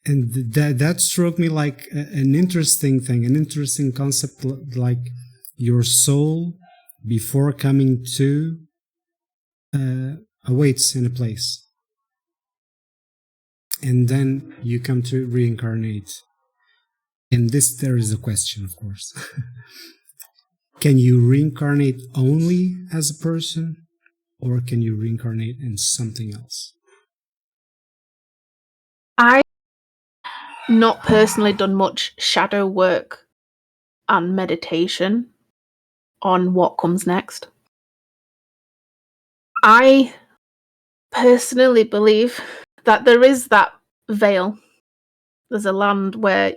And that struck me like an interesting thing, an interesting concept, like your soul before coming to awaits in a place. And then you come to reincarnate. And there is a question, of course. Can you reincarnate only as a person, or can you reincarnate in something else? I've not personally done much shadow work and meditation on what comes next. I personally believe that there is that veil. There's a land where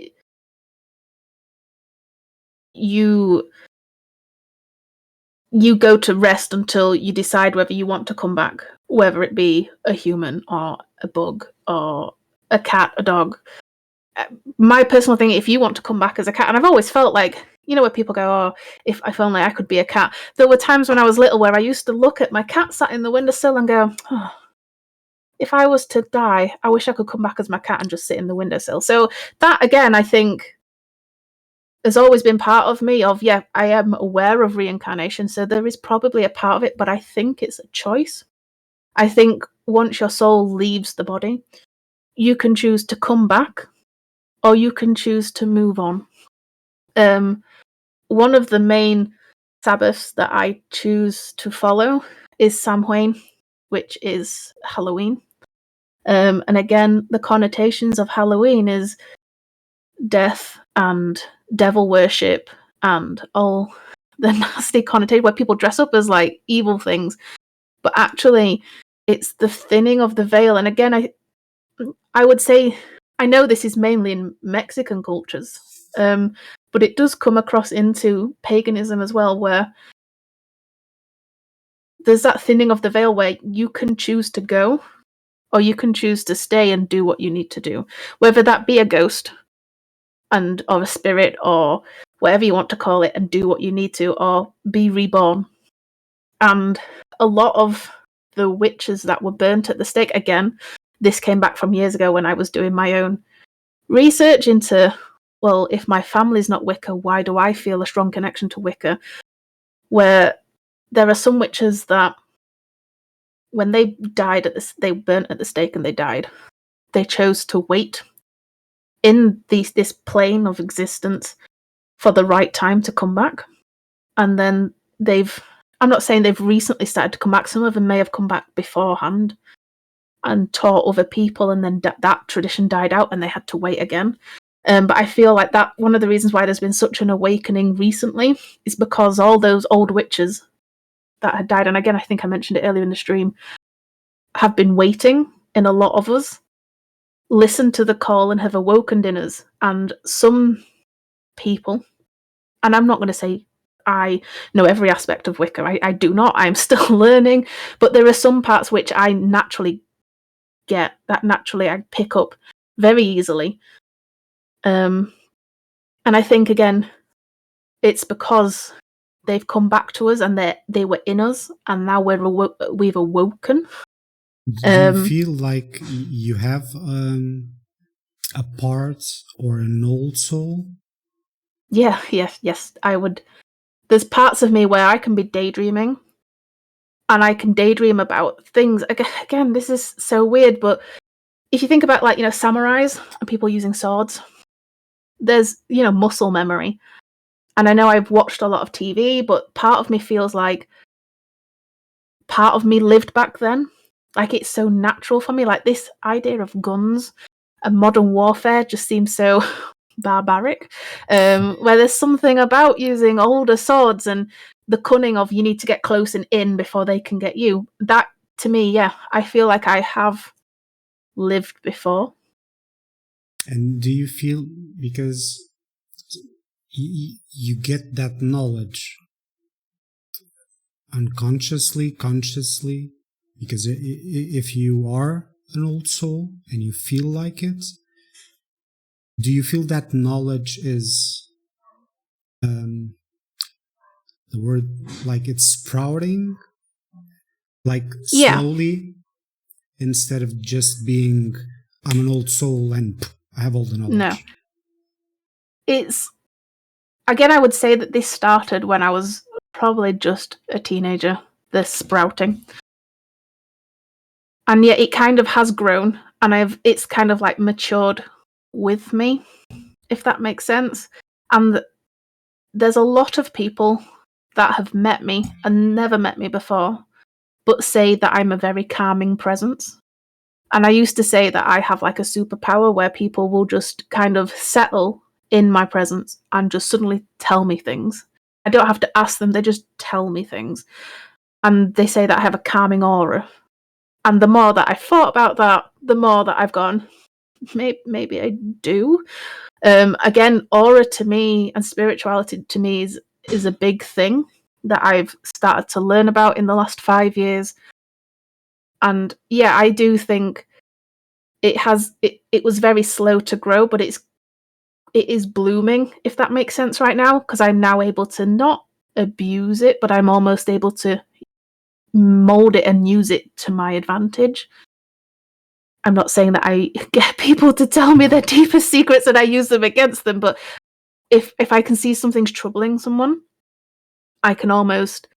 you go to rest until you decide whether you want to come back, whether it be a human or a bug or a cat, a dog. My personal thing, if you want to come back as a cat, and I've always felt like, you know, where people go, oh, if only I could be a cat. There were times when I was little where I used to look at my cat sat in the windowsill and go, oh, if I was to die, I wish I could come back as my cat and just sit in the windowsill. So that, again, I think has always been part of me of, yeah, I am aware of reincarnation, so there is probably a part of it, but I think it's a choice. I think once your soul leaves the body, you can choose to come back or you can choose to move on. One of the main Sabbaths that I choose to follow is Samhain, which is Halloween. And again, the connotations of Halloween is death and devil worship and all the nasty connotation where people dress up as like evil things. But actually, it's the thinning of the veil. And again, I would say, I know this is mainly in Mexican cultures, but it does come across into paganism as well, where there's that thinning of the veil where you can choose to go or you can choose to stay and do what you need to do, whether that be a ghost or a spirit or whatever you want to call it, and do what you need to, or be reborn. And a lot of the witches that were burnt at the stake, again, this came back from years ago when I was doing my own research into, well, if my family's not Wicca, why do I feel a strong connection to Wicca? Where there are some witches that when they died they burnt at the stake and they died, they chose to wait in this plane of existence for the right time to come back. And then I'm not saying they've recently started to come back, some of them may have come back beforehand and taught other people, and then that tradition died out and they had to wait again. But I feel like that one of the reasons why there's been such an awakening recently is because all those old witches that had died, and again, I think I mentioned it earlier in the stream, have been waiting in a lot of us, listened to the call and have awoken in us. And some people, and I'm not going to say I know every aspect of Wicca, I do not, I'm still learning, but there are some parts which I naturally get, that naturally I pick up very easily. And I think, again, it's because they've come back to us and they were in us, and now we've awoken. Do you feel like you have a part or an old soul? Yeah, yes, I would. There's parts of me where I can be daydreaming, and I can daydream about things. Again, this is so weird, but if you think about, like, samurais and people using swords, there's, muscle memory. And I know I've watched a lot of TV, but part of me feels like part of me lived back then. Like, it's so natural for me. Like, this idea of guns and modern warfare just seems so barbaric. Where there's something about using older swords and the cunning of you need to get close and in before they can get you. That, to me, yeah, I feel like I have lived before. And do you feel, because you get that knowledge unconsciously, consciously, because if you are an old soul and you feel like it, do you feel that knowledge is the word, like it's sprouting, like slowly, instead of just being, I'm an old soul and I have all the knowledge? No. It's, again, I would say that this started when I was probably just a teenager, this sprouting. And yet it kind of has grown, and it's kind of like matured with me, if that makes sense. And there's a lot of people that have met me and never met me before, but say that I'm a very calming presence. And I used to say that I have like a superpower where people will just kind of settle in my presence and just suddenly tell me things. I don't have to ask them, they just tell me things. And they say that I have a calming aura. And the more that I thought about that, the more that I've gone, maybe I do. Again, aura to me and spirituality to me is a big thing that I've started to learn about in the last 5 years. And yeah, I do think it was very slow to grow, but it is blooming, if that makes sense right now, because I'm now able to not abuse it, but I'm almost able to mold it and use it to my advantage. I'm not saying that I get people to tell me their deepest secrets and I use them against them, but if I can see something's troubling someone, I can almost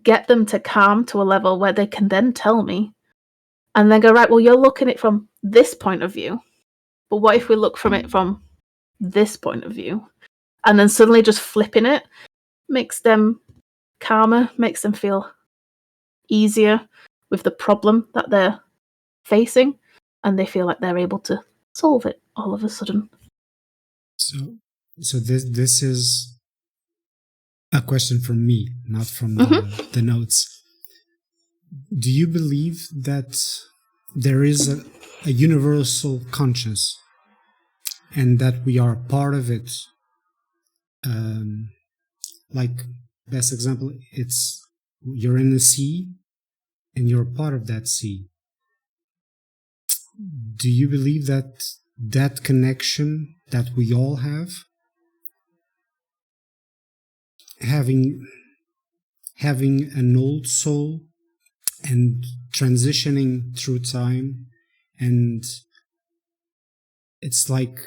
get them to calm to a level where they can then tell me, and then go, right, well, you're looking at it from this point of view, but what if we look from it from this point of view? And then suddenly just flipping it makes them calmer, makes them feel easier with the problem that they're facing, and they feel like they're able to solve it all of a sudden. So this is a question from me, not from the notes. Do you believe that there is a universal conscience and that we are part of it? Like, best example, it's you're in the sea and you're part of that sea. Do you believe that that connection that we all have, having an old soul and transitioning through time, and it's like,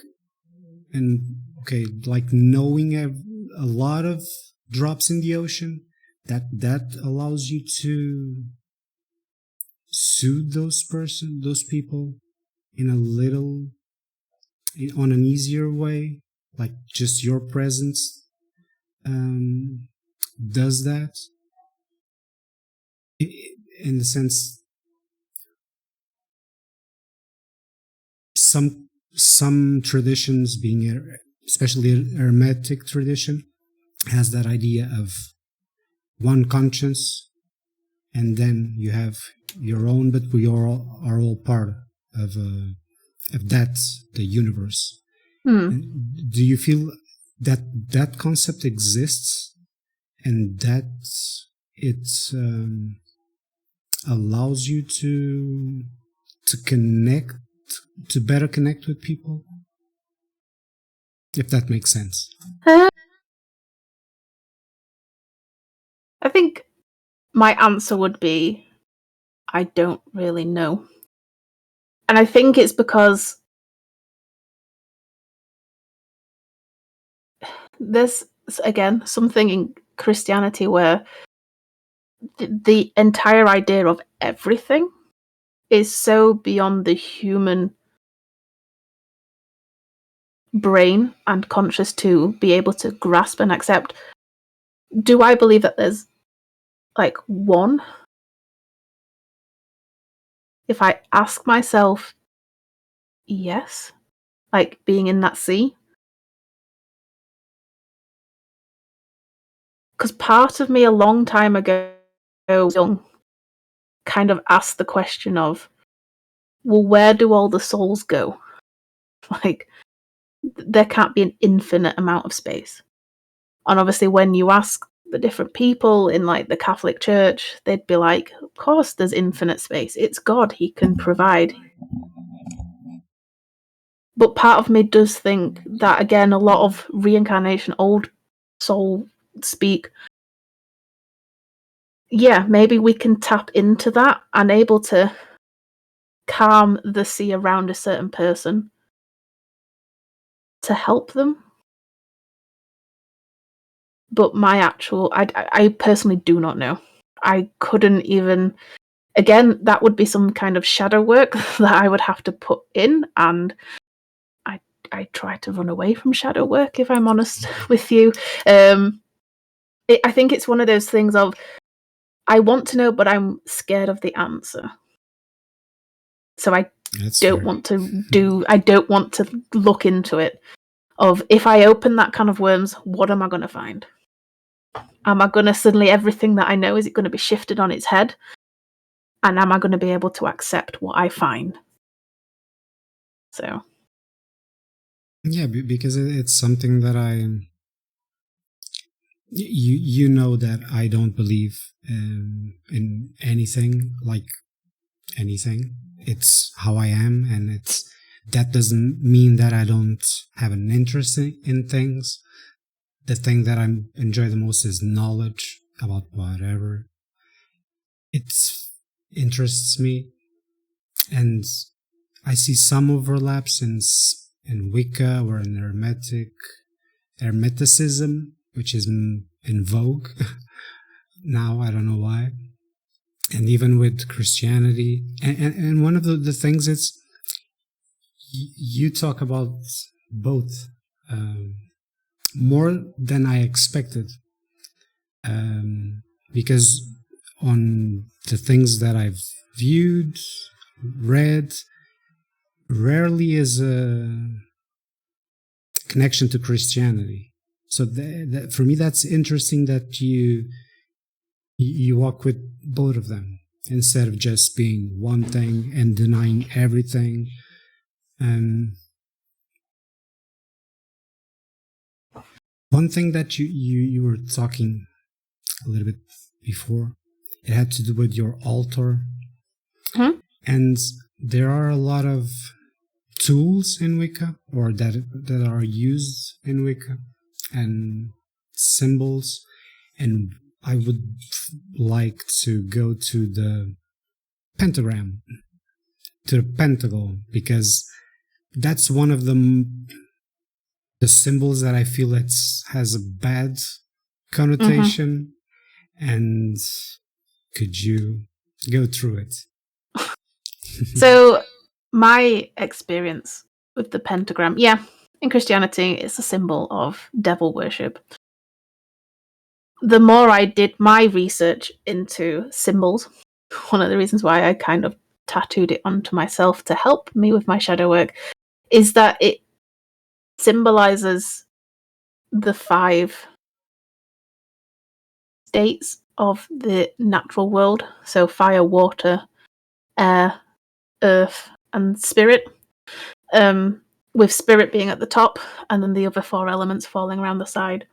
like knowing a lot of drops in the ocean, that allows you to soothe those people in a little, on an easier way, like just your presence does that, in the sense some traditions, being especially Hermetic tradition, has that idea of one conscience, and then you have your own, but we are all part of that, the universe. Do you feel that that concept exists and that it allows you to connect, to better connect with people, if that makes sense? I think my answer would be, I don't really know. And I think it's because there's, again, something in Christianity where the entire idea of everything is so beyond the human brain and conscious to be able to grasp and accept. Do I believe that there's like one? If I ask myself, yes, like being in that sea. Because part of me a long time ago, young, kind of asked the question of, well, where do all the souls go? Like, there can't be an infinite amount of space. And obviously, when you ask the different people in like the Catholic Church, they'd be like, of course there's infinite space. It's God, he can provide. But part of me does think that, again, a lot of reincarnation, old soul speak, yeah, maybe we can tap into that and able to calm the sea around a certain person to help them. But I personally do not know. I couldn't even, again, that would be some kind of shadow work that I would have to put in, and I try to run away from shadow work, if I'm honest with you. I think it's one of those things of, I want to know, but I'm scared of the answer. So I don't want to look into it. Of, if I open that can of worms, what am I going to find? Am I going to suddenly, everything that I know, is it going to be shifted on its head? And am I going to be able to accept what I find? So. Yeah, because it's something that you know that I don't believe in anything, like anything. It's how I am, and that doesn't mean that I don't have an interest in things. The thing that I enjoy the most is knowledge about whatever. It interests me, and I see some overlaps in Wicca or in Hermeticism, which is in vogue now. I don't know why. And even with Christianity, and one of the things is, you talk about both more than I expected, because on the things that I've viewed red rarely is a connection to Christianity. So for me, that's interesting that you walk with both of them instead of just being one thing and denying everything. One thing that you were talking a little bit before, it had to do with your altar. Hmm? And there are a lot of tools in Wicca, or that are used in Wicca, and symbols. And I would like to go to the pentagram, to the pentacle, because that's one of the symbols that I feel has a bad connotation. And could you go through it? So my experience with the pentagram, in Christianity, it's a symbol of devil worship. The more I did my research into symbols, one of the reasons why I kind of tattooed it onto myself to help me with my shadow work, is that it symbolizes the 5 states of the natural world. So fire, water, air, earth, and spirit. With spirit being at the top, and then the other 4 elements falling around the side.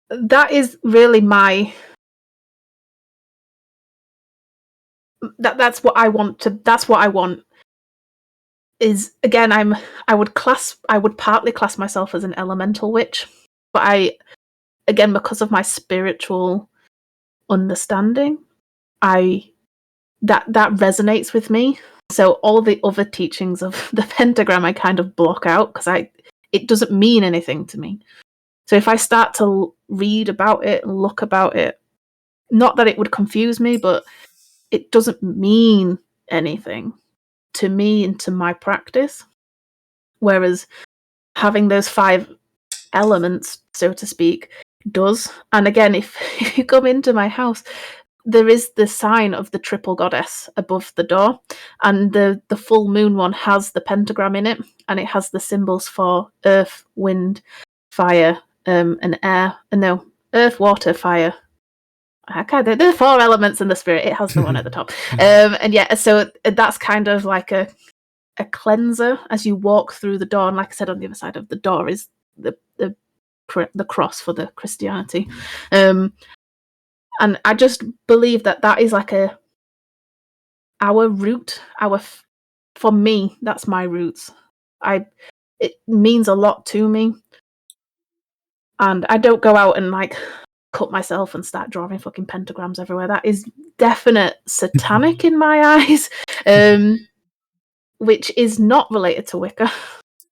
That is really that's what I want is, again, I would partly class myself as an elemental witch, but again, because of my spiritual understanding, that resonates with me. So all the other teachings of the pentagram I kind of block out, because it doesn't mean anything to me. So if I start to read about it and look about it, not that it would confuse me, but it doesn't mean anything to me and to my practice. Whereas having those 5 elements, so to speak, does. And again, if you come into my house, there is the sign of the triple goddess above the door, and the full moon one has the pentagram in it, and it has the symbols for earth, wind, fire, and air. No, earth, water, fire. There are 4 elements in the spirit. It has the one at the top. So that's kind of like a cleanser as you walk through the door. And like I said, on the other side of the door is the cross for the Christianity. And I just believe that is like our root. For me, that's my roots. It means a lot to me. And I don't go out and like cut myself and start drawing fucking pentagrams everywhere. That is definite satanic in my eyes, which is not related to Wicca.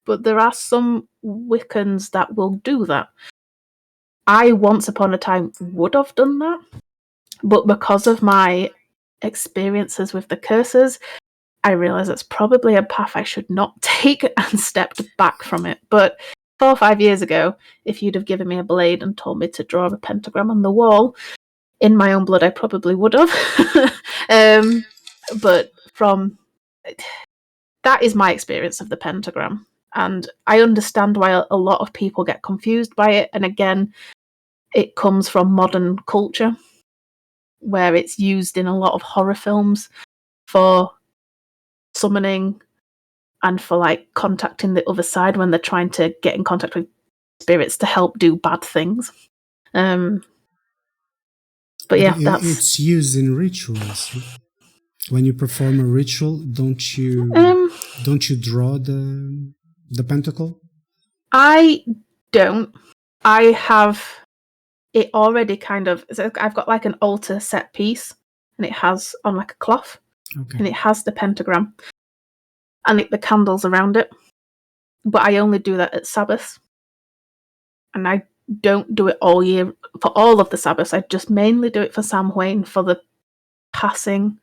But there are some Wiccans that will do that. I once upon a time would have done that, but because of my experiences with the curses, I realised it's probably a path I should not take and stepped back from it. But 4 or 5 years ago, if you'd have given me a blade and told me to draw a pentagram on the wall, in my own blood, I probably would have. But that is my experience of the pentagram. And I understand why a lot of people get confused by it. And again, it comes from modern culture, where it's used in a lot of horror films for summoning and for like contacting the other side when they're trying to get in contact with spirits to help do bad things. But yeah, it's used in rituals. When you perform a ritual, don't you draw the pentacle? I don't. I have it already kind of. So I've got like an altar set piece, and it has on like a cloth, and it has the pentagram, and the candles around it. But I only do that at Sabbath, and I don't do it all year for all of the Sabbaths. I just mainly do it for Samhain, for the passing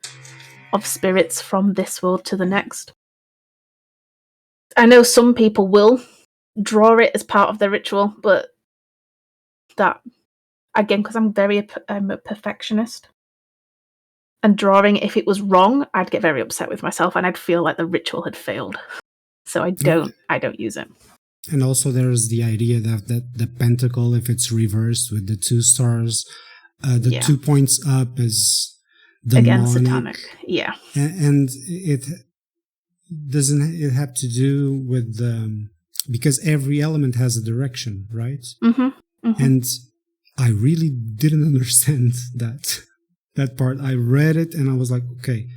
of spirits from this world to the next. I know some people will draw it as part of their ritual, but that, again, because I'm a perfectionist, and drawing, if it was wrong, I'd get very upset with myself and I'd feel like the ritual had failed. So I don't use it. And also there's the idea that the pentacle, if it's reversed with the 2 stars, the 2 points up is demonic. Again, satanic. Yeah. And it doesn't it have to do with because every element has a direction, right? Mm-hmm. Mm-hmm. And I really didn't understand that part. I read it and I was like, okay,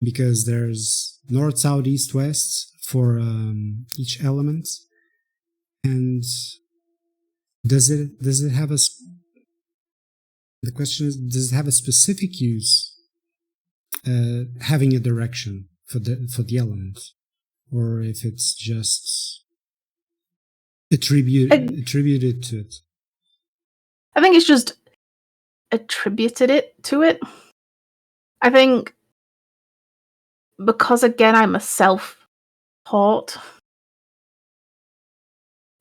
because there's north, south, east, west for each element, and does it have a? The question is, does it have a specific use? Having a direction for the element, or if it's just attributed to it. I think it's just attributed it to it. I think because, again, I'm a self-taught,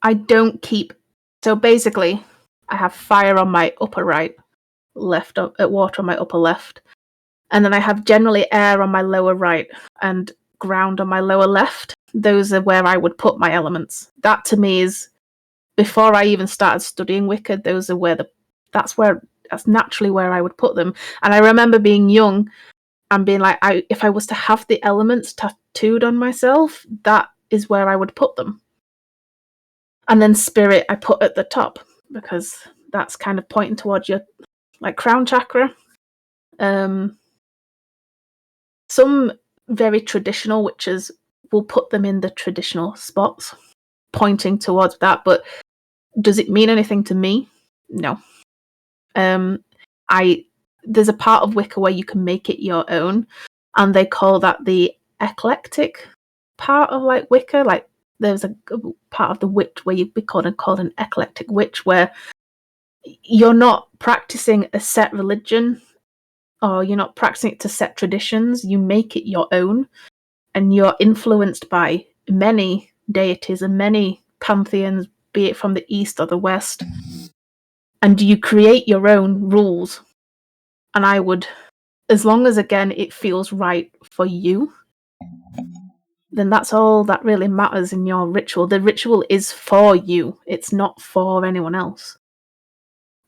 I don't keep... So basically, I have fire on my upper right, water on my upper left, and then I have generally air on my lower right and ground on my lower left. Those are where I would put my elements. That to me is, before I even started studying Wicca, those are that's naturally where I would put them. And I remember being young and being like, if I was to have the elements tattooed on myself, that is where I would put them. And then spirit I put at the top, because that's kind of pointing towards your crown chakra. Some very traditional witches will put them in the traditional spots, pointing towards that, but does it mean anything to me? No. There's a part of Wicca where you can make it your own, and they call that the eclectic part of Wicca. There's a part of the witch where you'd be called an eclectic witch, where you're not practicing a set religion, or you're not practicing it to set traditions. You make it your own, and you're influenced by many deities and many pantheons, be it from the east or the west, and you create your own rules. And I would, as long as, again, it feels right for you, then that's all that really matters in your ritual. The ritual is for you. It's not for anyone else.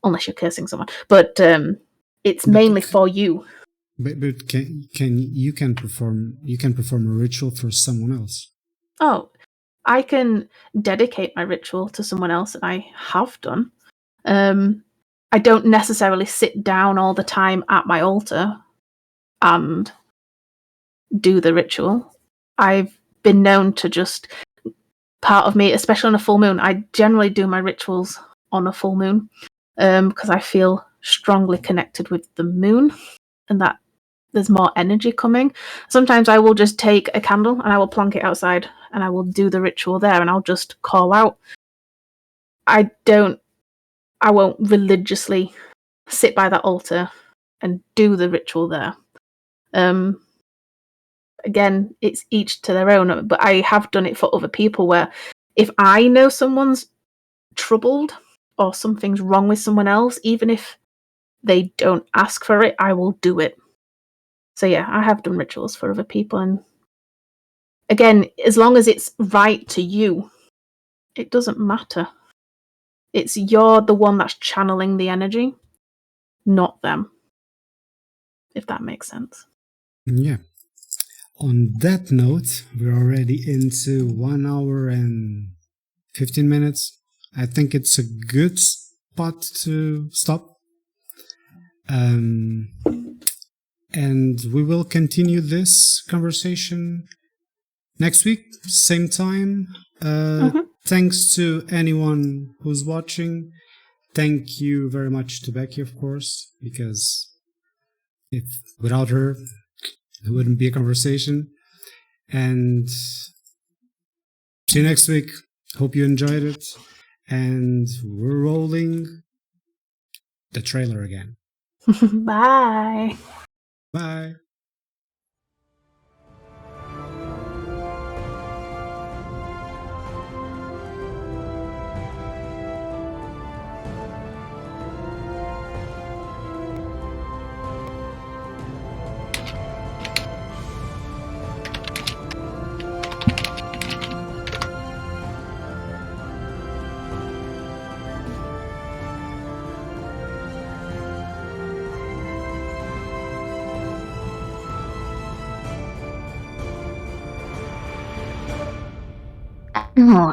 Unless you're cursing someone. But it's mainly for you. But you can perform a ritual for someone else? Oh, I can dedicate my ritual to someone else, and I have done. I don't necessarily sit down all the time at my altar and do the ritual. I've been known to just... Part of me, especially on a full moon, I generally do my rituals on a full moon, because I feel strongly connected with the moon and that there's more energy coming. Sometimes I will just take a candle and I will plonk it outside and I will do the ritual there, and I'll just call out. I won't religiously sit by that altar and do the ritual there. Again, it's each to their own, but I have done it for other people, where if I know someone's troubled or something's wrong with someone else, even if they don't ask for it, I will do it. So yeah, I have done rituals for other people, and again, as long as it's right to you, it doesn't matter. You're the one that's channeling the energy, not them. If that makes sense. Yeah. On that note, we're already into 1 hour and 15 minutes. I think it's a good spot to stop. And we will continue this conversation next week, same time. Thanks to anyone who's watching. Thank you very much to Becky, of course, because without her, it wouldn't be a conversation. And see you next week. Hope you enjoyed it. And we're rolling the trailer again. Bye. Bye. Oh,